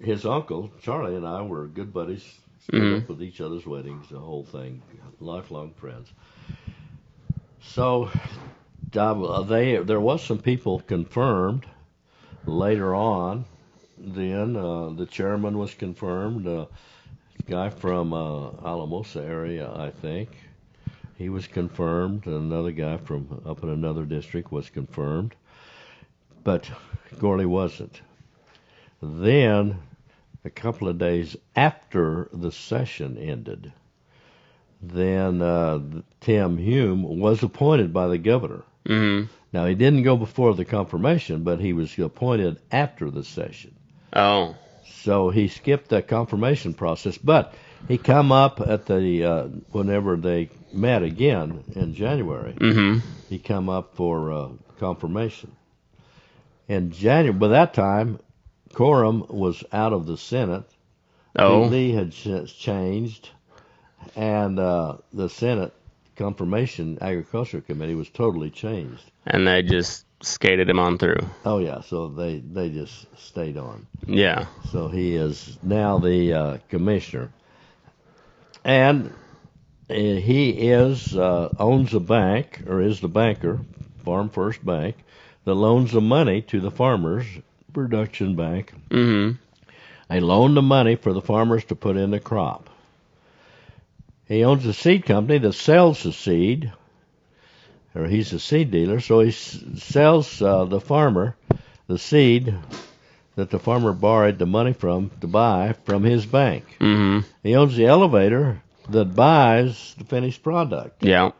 his uncle, Charlie, and I were good buddies, stood up with each other's weddings, the whole thing, lifelong friends. So there was some people confirmed later on. Then the chairman was confirmed, a guy from Alamosa area, I think. He was confirmed. Another guy from up in another district was confirmed. But Gorley wasn't. Then, a couple of days after the session ended, then Tim Hume was appointed by the governor. Mm-hmm. Now, he didn't go before the confirmation, but he was appointed after the session. Oh. So he skipped the confirmation process, but he come up at the whenever they met again in January. Mm-hmm. He come up for confirmation. In January, by that time, Coram was out of the Senate. Oh. Pete Lee had changed, and the Senate Confirmation Agriculture Committee was totally changed. And they just skated him on through. Oh yeah, so they just stayed on. Yeah. So he is now the commissioner, and he is owns a bank, or is the banker, Farm First Bank, that loans the money to the farmers. Production bank. Mm-hmm. They loan the money for the farmers to put in the crop. He owns a seed company that sells the seed, or he's a seed dealer, so he sells the farmer the seed that the farmer borrowed the money from to buy from his bank. Mm-hmm. He owns the elevator that buys the finished product. Yeah.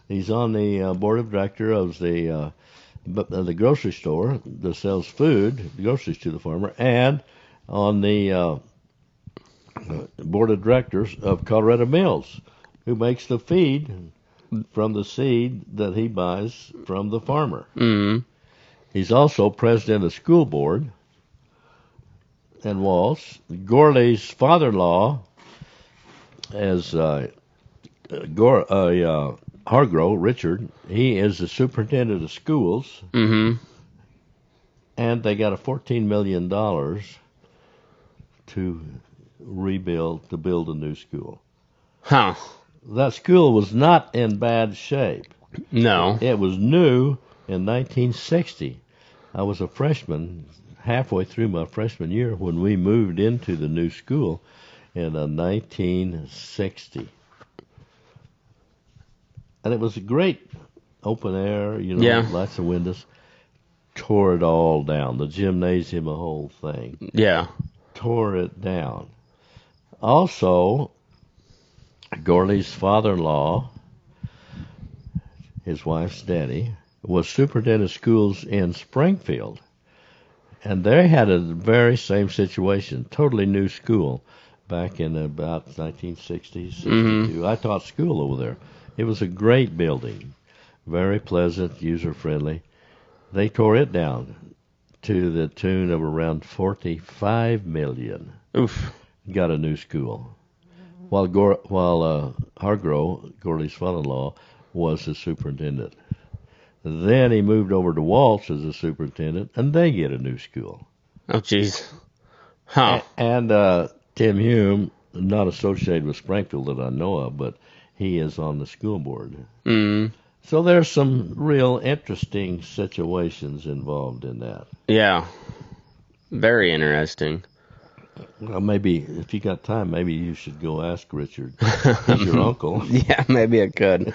He's on the board of directors of the grocery store that sells food, groceries to the farmer, and on the board of directors of Colorado Mills, who makes the feed from the seed that he buys from the farmer. Mm-hmm. He's also president of school board in Walsh. Gorley's father-in-law is Hargrove, Richard. He is the superintendent of schools. Mm-hmm. and they got a $14 million to build a new school. Huh. That school was not in bad shape. No. It was new in 1960. I was a freshman halfway through my freshman year when we moved into the new school in 1960. And it was a great open air, lots of windows. Tore it all down. The gymnasium, the whole thing. Yeah. Tore it down. Also, Gorley's father-in-law, his wife's daddy, was superintendent of schools in Springfield. And they had a very same situation, totally new school back in about 1960, 62. Mm-hmm. I taught school over there. It was a great building, very pleasant, user-friendly. They tore it down to the tune of around $45 million. Oof. Got a new school. While Hargrove, Gorley's father-in-law, was the superintendent. Then he moved over to Walsh as a superintendent, and they get a new school. Oh, jeez. Huh. And Tim Hume, not associated with Springfield that I know of, but he is on the school board. Mm. So there's some real interesting situations involved in that. Yeah. Very interesting. Well, maybe if you got time, maybe you should go ask Richard. He's your uncle. Yeah, maybe I could.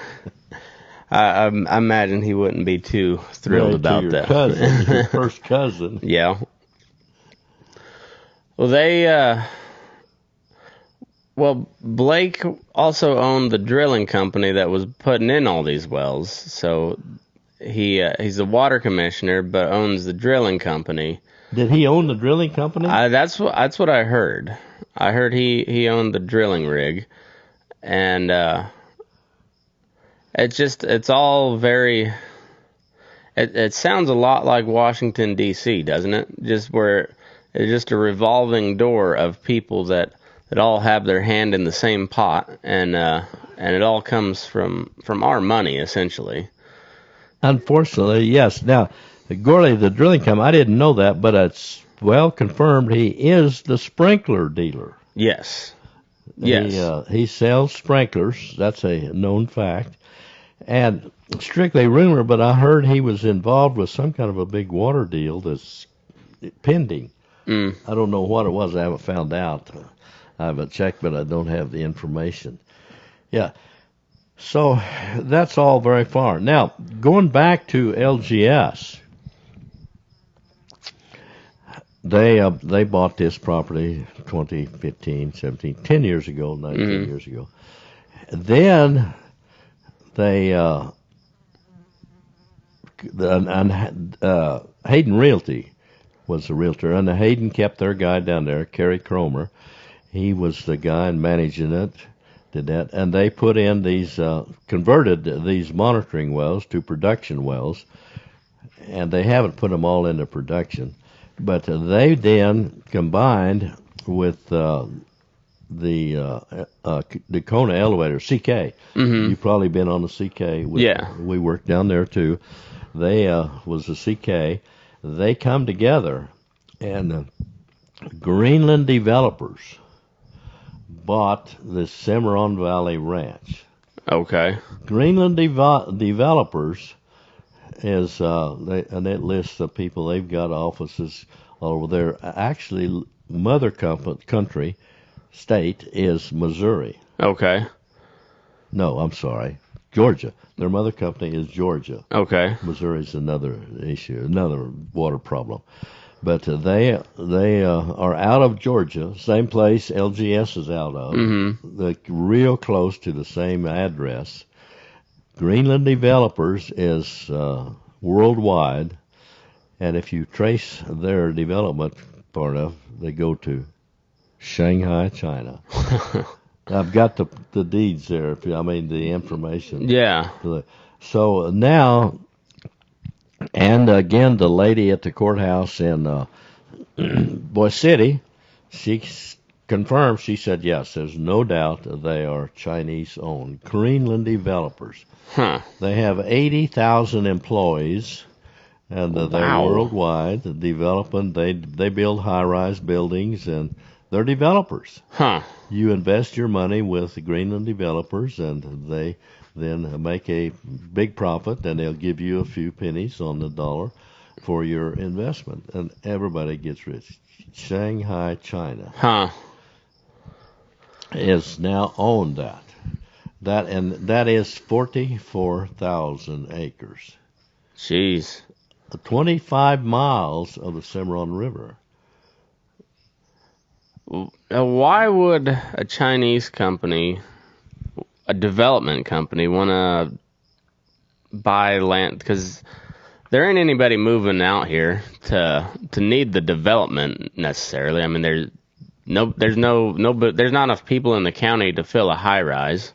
I imagine he wouldn't be too thrilled about your that. Cousin, your first cousin. Yeah. Well, Blake also owned the drilling company that was putting in all these wells. So he's a water commissioner, but owns the drilling company. Did he own the drilling company? That's what I heard. I heard he owned the drilling rig, and it's all very. It sounds a lot like Washington D.C., doesn't it? Just where it's just a revolving door of people that all have their hand in the same pot, and it all comes from our money essentially. Unfortunately, yes. Now, Gorley, the drilling company, I didn't know that, but it's well confirmed he is the sprinkler dealer. Yes. Yes. He sells sprinklers. That's a known fact. And strictly rumor, but I heard he was involved with some kind of a big water deal that's pending. Mm. I don't know what it was. I haven't found out. I haven't checked, but I don't have the information. Yeah. So that's all very far. Now, going back to LGS, they bought this property 2015, 17, 10 years ago, 19 years ago. Then they Hayden Realty was the realtor, and Hayden kept their guy down there, Kerry Cromer. He was the guy managing it, did that, and they put in these, converted these monitoring wells to production wells, and they haven't put them all into production, but they then combined with the Kona elevator, CK. Mm-hmm. You've probably been on the CK. We worked down there too. They was the CK. They come together, and Greenland developers bought the Cimarron Valley Ranch. Okay. Greenland developers is and it lists the people. They've got offices all over there. Actually, mother country state is Missouri. Okay. No, I'm sorry, Georgia. Their mother company is Georgia. Okay. Missouri's another issue, another water problem. But they are out of Georgia, same place LGS is out of. Mm-hmm. They're real close to the same address. Greenland Developers is worldwide, and if you trace their development part of, they go to Shanghai, China. I've got the deeds there. The information. Yeah. So now, and again, the lady at the courthouse in Boise City, she confirmed. She said, yes, there's no doubt that they are Chinese-owned. Greenland Developers. Huh. They have 80,000 employees. and they're Wow. worldwide. The development, they build high-rise buildings, and they're developers. Huh. You invest your money with the Greenland developers, and they then make a big profit, and they'll give you a few pennies on the dollar for your investment, and everybody gets rich. Shanghai, China, Huh. is now owned that. That is 44,000 acres. Jeez. 25 miles of the Cimarron River. Why would a Chinese company, a development company, want to buy land? Because there ain't anybody moving out here to need the development necessarily. I mean, there's not enough people in the county to fill a high rise.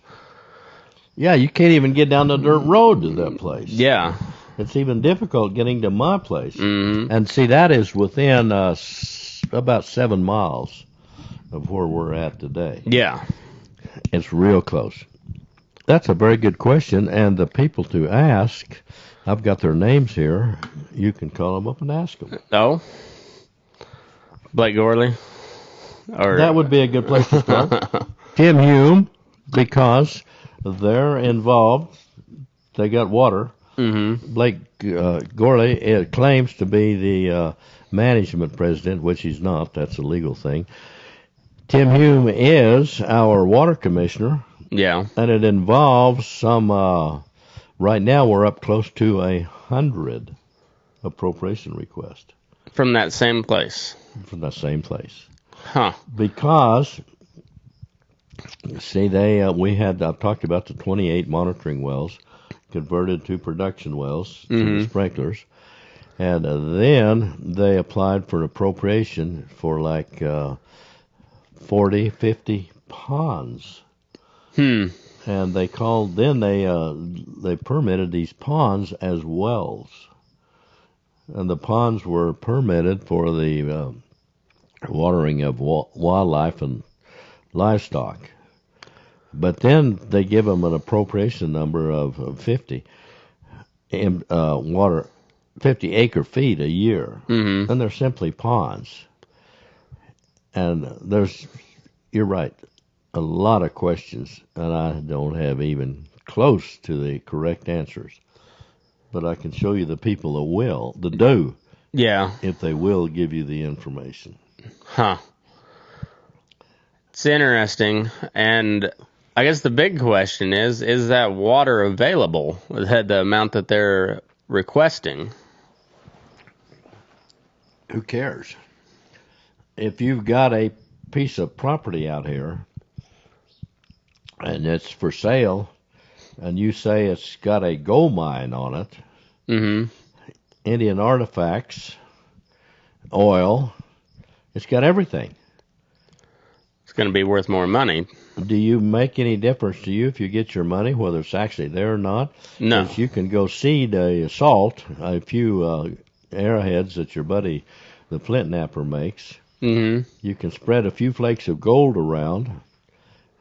Yeah, you can't even get down the dirt road to that place. Yeah. It's even difficult getting to my place. Mm-hmm. And see, that is within about 7 miles of where we're at today. Yeah. It's real close. That's a very good question, and the people to ask, I've got their names here. You can call them up and ask them. Oh? Blake Gorley? Or That would be a good place to start. Tim Hume, because they're involved. They got water. Mm-hmm. Blake Gorley claims to be the management president, which he's not. That's a legal thing. Tim Hume is our water commissioner, Yeah. and it involves some. Right now, we're up close to 100 appropriation requests From that same place. from the same place. Huh. Because, see, I've talked about the 28 monitoring wells converted to production wells to the sprinklers. And then they applied for an appropriation for like 40, 50 ponds. Hmm. And they permitted these ponds as wells. And the ponds were permitted for the watering of wildlife and livestock. But then they give them an appropriation number of 50 50 acre feet a year. Mm-hmm. And they're simply ponds. And you're right, a lot of questions, and I don't have even close to the correct answers. But I can show you the people that do, Yeah. if they will give you the information. Huh. It's interesting, and I guess the big question is that water available, the amount that they're requesting? Who cares? If you've got a piece of property out here, and it's for sale, and you say it's got a gold mine on it, Mm-hmm. Indian artifacts, oil, it's got everything. It's going to be worth more money. Do you make any difference to you if you get your money, whether it's actually there or not? No. 'Cause you can go seed a few arrowheads that your buddy, the flint napper, makes. Mm-hmm. You can spread a few flakes of gold around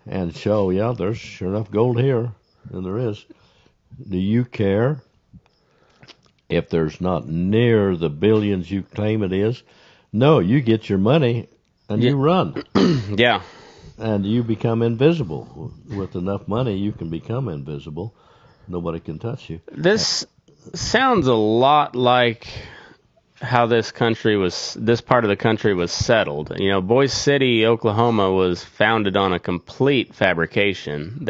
and show, yeah, there's sure enough gold here, and there is. Do you care if there's not near the billions you claim it is? No, you get your money and you run. Yeah. And you become invisible. With enough money, you can become invisible. Nobody can touch you. This sounds a lot like how this part of the country was settled. You know, Boise City, Oklahoma was founded on a complete fabrication.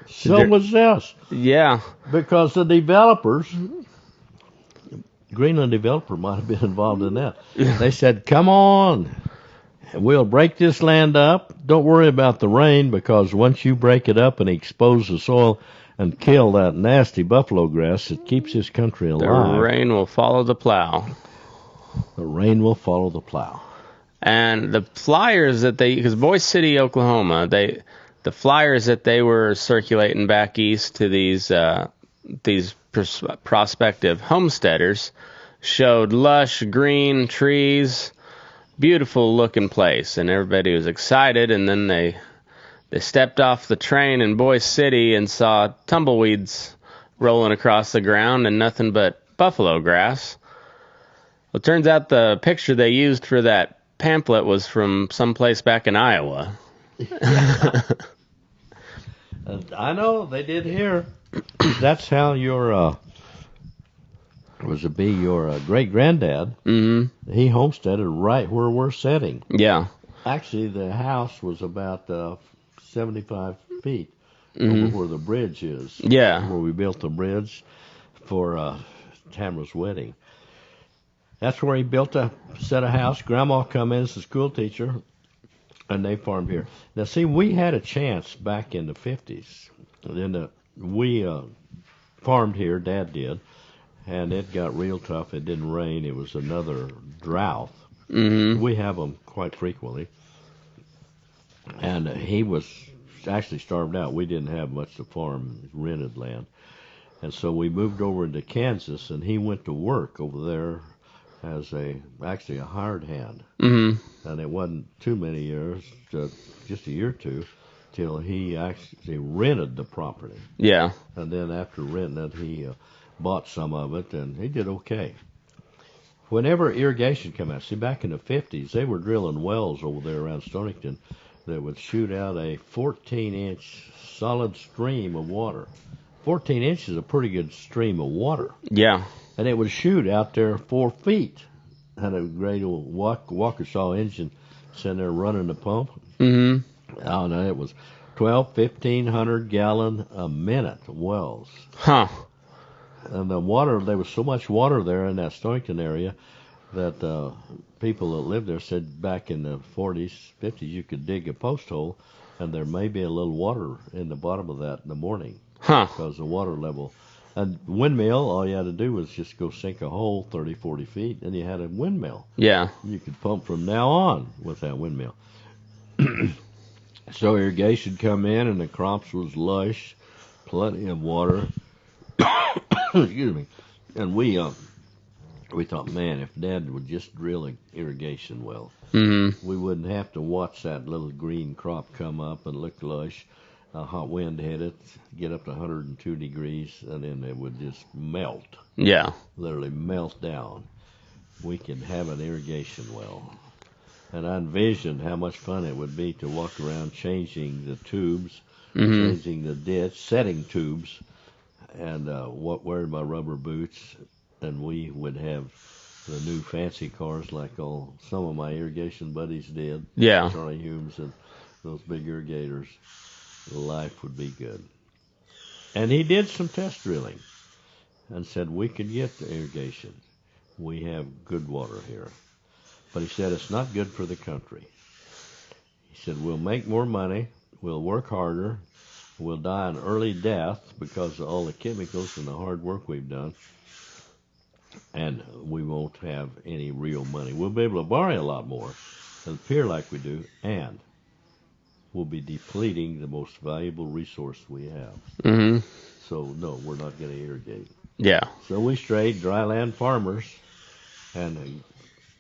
So was this. Yeah. Because the developers, Greenland developer might have been involved in that. They said, come on, we'll break this land up. Don't worry about the rain, because once you break it up and expose the soil and kill that nasty buffalo grass, it keeps this country alive. The rain will follow the plow. The rain will follow the plow. And the flyers because Boise City, Oklahoma, the flyers that they were circulating back east to these prospective homesteaders showed lush green trees, beautiful looking place, and everybody was excited. And then they stepped off the train in Boise City and saw tumbleweeds rolling across the ground and nothing but buffalo grass. Well, it turns out the picture they used for that pamphlet was from someplace back in Iowa. I know they did here. That's how your great granddad. Mm-hmm. He homesteaded right where we're sitting. Yeah. Actually, the house was about 75 feet Mm-hmm. over where the bridge is. Yeah. Where we built the bridge for Tamara's wedding. That's where he built a set of house. Grandma come in as a school teacher, and they farmed here. Now, see, we had a chance back in the 50s. And then we farmed here, Dad did, and it got real tough. It didn't rain. It was another drought. Mm-hmm. We have them quite frequently. And he was actually starved out. We didn't have much to farm, rented land. And so we moved over into Kansas, and he went to work over there as actually a hired hand. Mm-hmm. And it wasn't too many years, just a year or two, till he actually rented the property. Yeah. And then after renting it, he bought some of it, and he did okay. Whenever irrigation came out, see, back in the 50s, they were drilling wells over there around Stonington that would shoot out a 14-inch solid stream of water. 14 inches is a pretty good stream of water. Yeah. And it would shoot out there 4 feet. Had a great old Walker-Saw engine sitting there running the pump. Mm-hmm. Oh, no, it was 1,500 gallon a minute wells. Huh. And the water, there was so much water there in that Stonington area that people that lived there said back in the 40s, 50s, you could dig a post hole, and there may be a little water in the bottom of that in the morning. Huh. Because the water level. And windmill, all you had to do was just go sink a hole 30, 40 feet, and you had a windmill. Yeah. You could pump from now on with that windmill. So irrigation come in, and the crops was lush, plenty of water. Excuse me. And we thought, man, if Dad would just drill an irrigation well, Mm-hmm. we wouldn't have to watch that little green crop come up and look lush. A hot wind hit it, get up to 102 degrees, and then it would just melt. Yeah. Literally melt down. We could have an irrigation well. And I envisioned how much fun it would be to walk around changing the tubes, Mm-hmm. changing the ditch, setting tubes, and wearing my rubber boots. And we would have the new fancy cars like some of my irrigation buddies did. Yeah. Charlie Humes and those big irrigators. Life would be good. And he did some test drilling and said we could get the irrigation. We have good water here. But he said it's not good for the country. He said we'll make more money, we'll work harder, we'll die an early death because of all the chemicals and the hard work we've done, and we won't have any real money. We'll be able to borrow a lot more and appear like we do, and we'll be depleting the most valuable resource we have. Mm-hmm. So, no, we're not going to irrigate. Yeah. So we strayed dryland farmers, and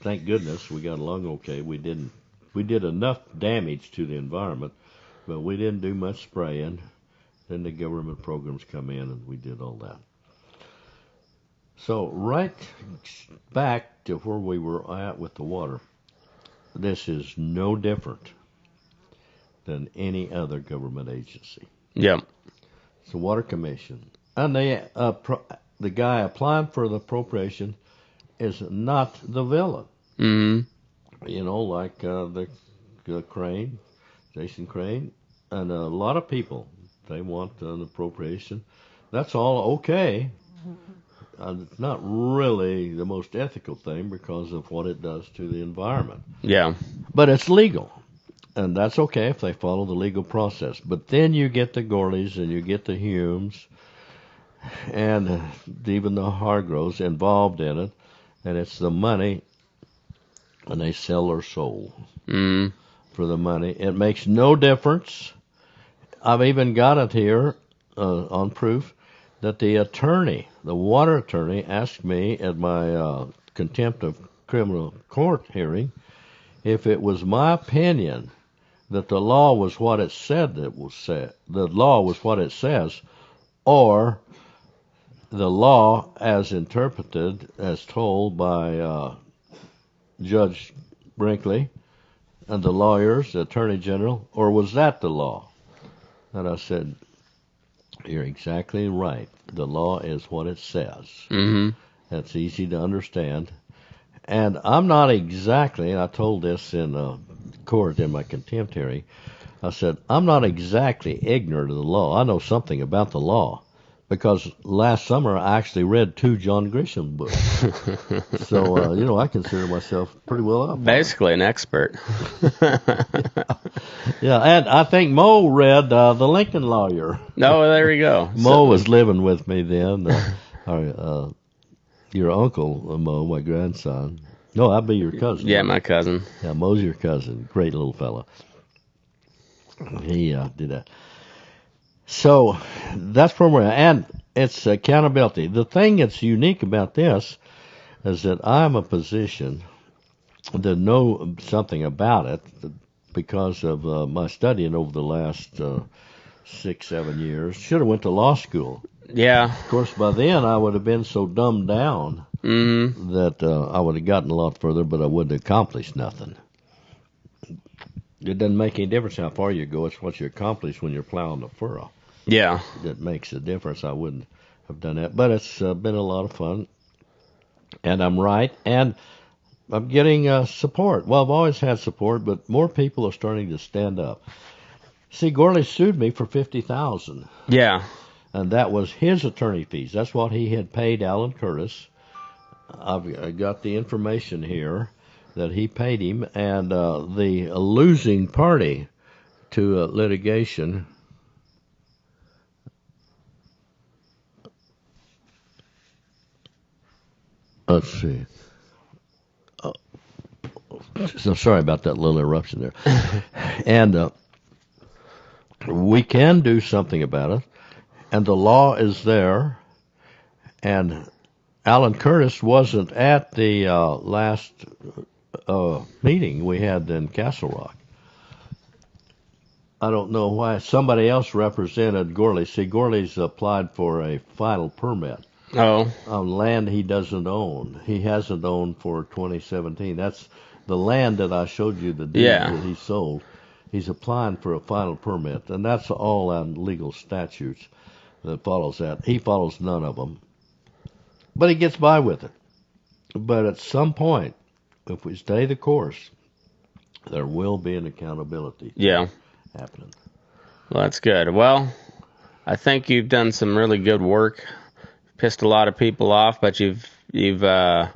thank goodness we got along okay. We did enough damage to the environment, but we didn't do much spraying. Then the government programs come in, and we did all that. So right back to where we were at with the water, this is no different than any other government agency. Yep. It's the Water Commission. And the guy applying for the appropriation is not the villain. Mm-hmm. You know, like the Crane, Jason Crane, and a lot of people, they want an appropriation. That's all okay. It's not really the most ethical thing because of what it does to the environment. Yeah. But it's legal. And that's okay if they follow the legal process. But then you get the Gorleys and you get the Humes and even the Hargroves involved in it. And it's the money, and they sell their soul for the money. It makes no difference. I've even got it here on proof that the water attorney, asked me at my contempt of criminal court hearing if it was my opinion that the law was what it said the law was what it says, or the law as interpreted, as told by Judge Brinkley and the lawyers, the Attorney General, or was that the law? And I said, you're exactly right. The law is what it says. Mm-hmm. That's easy to understand. And I'm not exactly, and I told this in court in my contempt hearing, I said, I'm not exactly ignorant of the law. I know something about the law because last summer I actually read 2 John Grisham books. So, I consider myself pretty well up. Basically an expert. Yeah, and I think Mo read The Lincoln Lawyer. No, there we go. Mo was living with me then. Your uncle, Mo, my grandson. No, I'd be your cousin. Yeah, my cousin. Yeah, Mo's your cousin. Great little fella. He did that. So that's where we're at. And it's accountability. The thing that's unique about this is that I'm a position to know something about it because of my studying over the last 6-7 years. Should have went to law school. Yeah. Of course, by then I would have been so dumbed down that I would have gotten a lot further, but I wouldn't have accomplished nothing. It doesn't make any difference how far you go. It's what you accomplish when you're plowing the furrow. Yeah. That makes a difference. I wouldn't have done that. But it's been a lot of fun. And I'm right. And I'm getting support. Well, I've always had support, but more people are starting to stand up. See, Gorley sued me for $50,000. Yeah. And that was his attorney fees. That's what he had paid Alan Curtis. I got the information here that he paid him, and the losing party to litigation. Let's see. So sorry about that little interruption there. And we can do something about it, and the law is there, and Alan Curtis wasn't at the last meeting we had in Castle Rock. I don't know why. Somebody else represented Gorley. See, Gorley's applied for a final permit on land he doesn't own. He hasn't owned for 2017. That's the land that I showed you, the deed that he sold. He's applying for a final permit, and that's all on legal statutes that follows that. He follows none of them. But he gets by with it. But at some point, if we stay the course, there will be an accountability happening. Well, that's good. Well, I think you've done some really good work. Pissed a lot of people off, but you've brought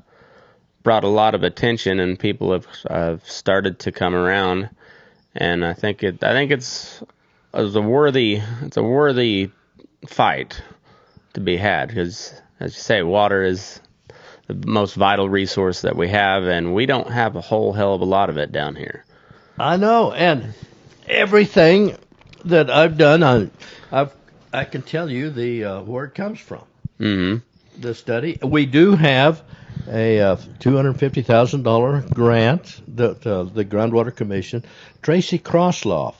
a lot of attention, and people have started to come around. And I think it's a worthy fight to be had, because, as you say, water is the most vital resource that we have, and we don't have a whole hell of a lot of it down here. I know, and everything that I've done, I can tell you where it comes from. Mm-hmm. The study. We do have a $250,000 grant that the Groundwater Commission. Tracy Crossloff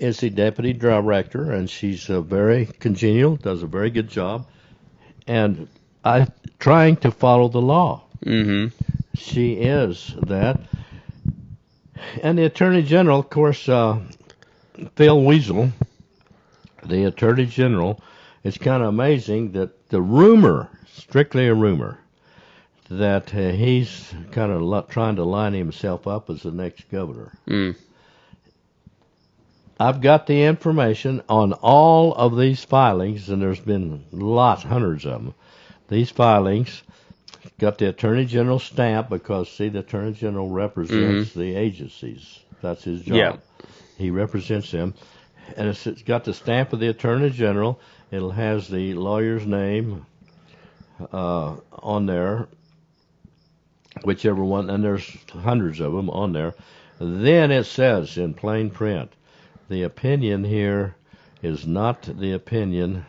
is the deputy director, and she's very congenial, does a very good job, and I'm trying to follow the law. Mm-hmm. She is that. And the Attorney General, of course, Phil Weasel, the Attorney General, it's kind of amazing that the rumor, strictly a rumor, that he's kind of trying to line himself up as the next governor. Mm. I've got the information on all of these filings, and there's been hundreds of them. These filings got the Attorney General stamp because, see, the Attorney General represents the agencies. That's his job. Yeah. He represents them. And it's got the stamp of the Attorney General. It has the lawyer's name on there, whichever one, and there's hundreds of them on there. Then it says in plain print, the opinion here is not the opinion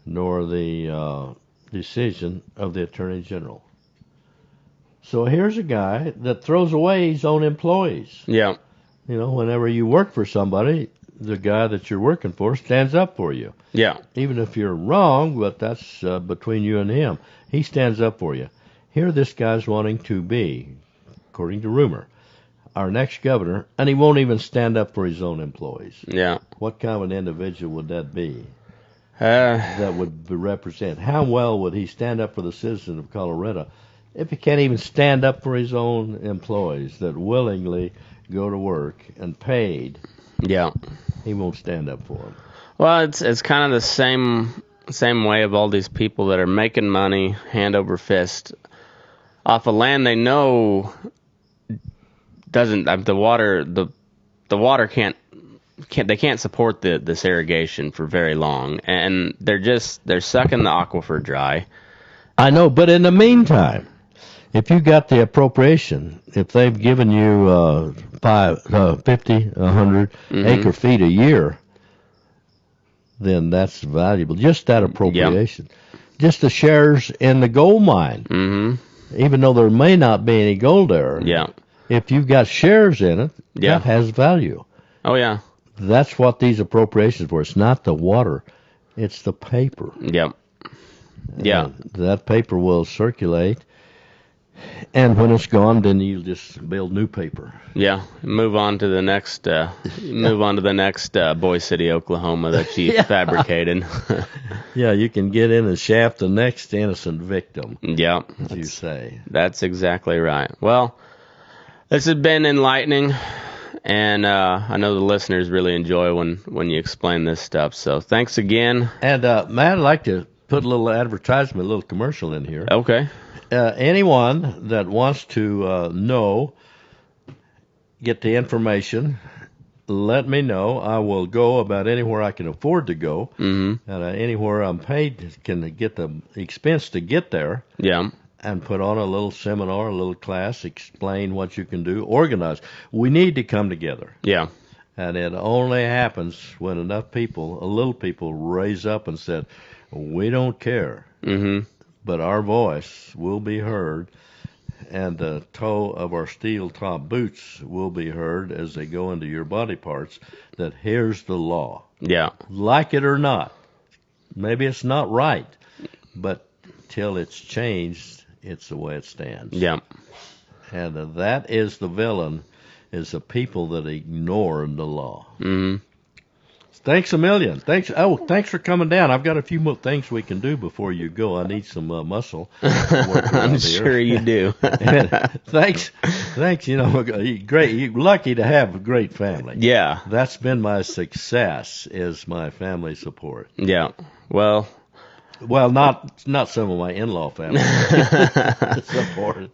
nor the decision of the Attorney General. So here's a guy that throws away his own employees. Yeah. You know, whenever you work for somebody, the guy that you're working for stands up for you. Yeah. Even if you're wrong, but that's between you and him. He stands up for you. Here this guy's wanting to be, according to rumor, our next governor, and he won't even stand up for his own employees. Yeah. What kind of an individual would that be? Uh, That would represent. How well would he stand up for the citizens of Colorado if he can't even stand up for his own employees that willingly go to work and paid? yeah. He won't stand up for them. Well, it's kind of the same way of all these people that are making money hand over fist off of land they know doesn't the water can't support this irrigation for very long, and they're sucking the aquifer dry. I know, but in the meantime, if you got the appropriation, if they've given you 50, 100 acre feet a year, then that's valuable. Just that appropriation. Just the shares in the gold mine. Even though there may not be any gold there. Yeah. If you've got shares in it, Yeah. that has value. Oh yeah. That's what these appropriations for. It's not the water. It's the paper. Yep. Yeah. That paper will circulate. And when it's gone, then you just build new paper. Yeah. Move on to the next Boise City, Oklahoma that you fabricated. Yeah, you can get in and shaft the next innocent victim, Yeah. as you say. That's exactly right. Well, this has been enlightening, and I know the listeners really enjoy when you explain this stuff. So thanks again. And, Matt, I'd like to put a little advertisement, a little commercial in here. Okay. Anyone that wants to get the information, let me know. I will go about anywhere I can afford to go. Mm-hmm. And anywhere I'm paid can get the expense to get there. Yeah. And put on a little seminar, a little class, explain what you can do, organize. We need to come together. Yeah. And it only happens when enough people, little people, raise up and said, we don't care. Mm-hmm. But our voice will be heard, and the toe of our steel-top boots will be heard as they go into your body parts, that here's the law. Yeah. Like it or not. Maybe it's not right, but till it's changed, it's the way it stands. Yeah. And that is the villain, is the people that ignore the law. Mm-hmm. Thanks a million. Thanks for coming down. I've got a few more things we can do before you go. I need some muscle. I'm sure you do. Thanks. You know, great. You're lucky to have a great family. Yeah. That's been my success, is my family support. Yeah. Well, not some of my in-law family support.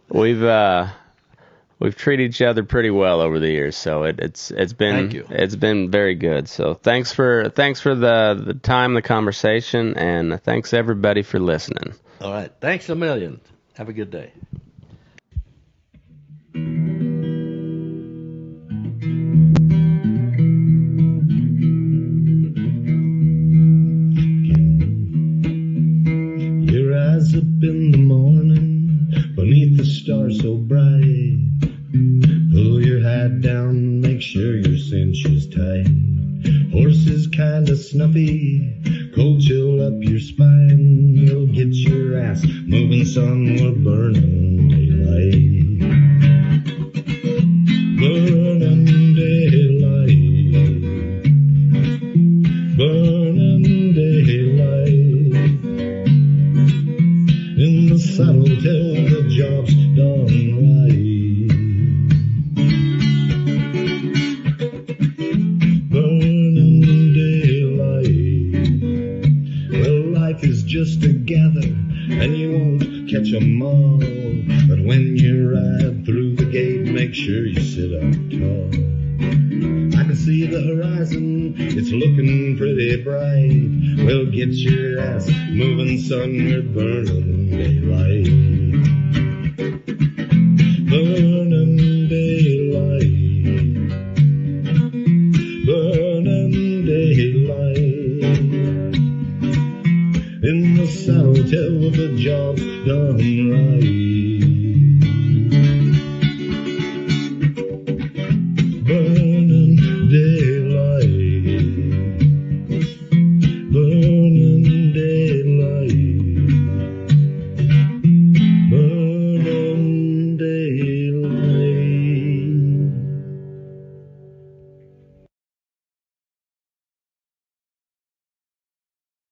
We've treated each other pretty well over the years, so it's been very good. So thanks for the time, the conversation, and thanks everybody for listening. All right, thanks a million. Have a good day. Your eyes up in the morning, beneath the stars so bright. Pull your hat down, make sure your cinch is tight. Horse is kinda snuffy, cold chill up your spine. You'll get your ass moving, son, we're burning daylight. Burning daylight. Burning daylight. In the saddle till the job's done right. Just together, and you won't catch 'em all. But when you ride through the gate, make sure you sit up tall. I can see the horizon, it's looking pretty bright. Well, get your ass moving, son, we're burning daylight. Burning daylight. Burning daylight. In the saddle till the job's done right.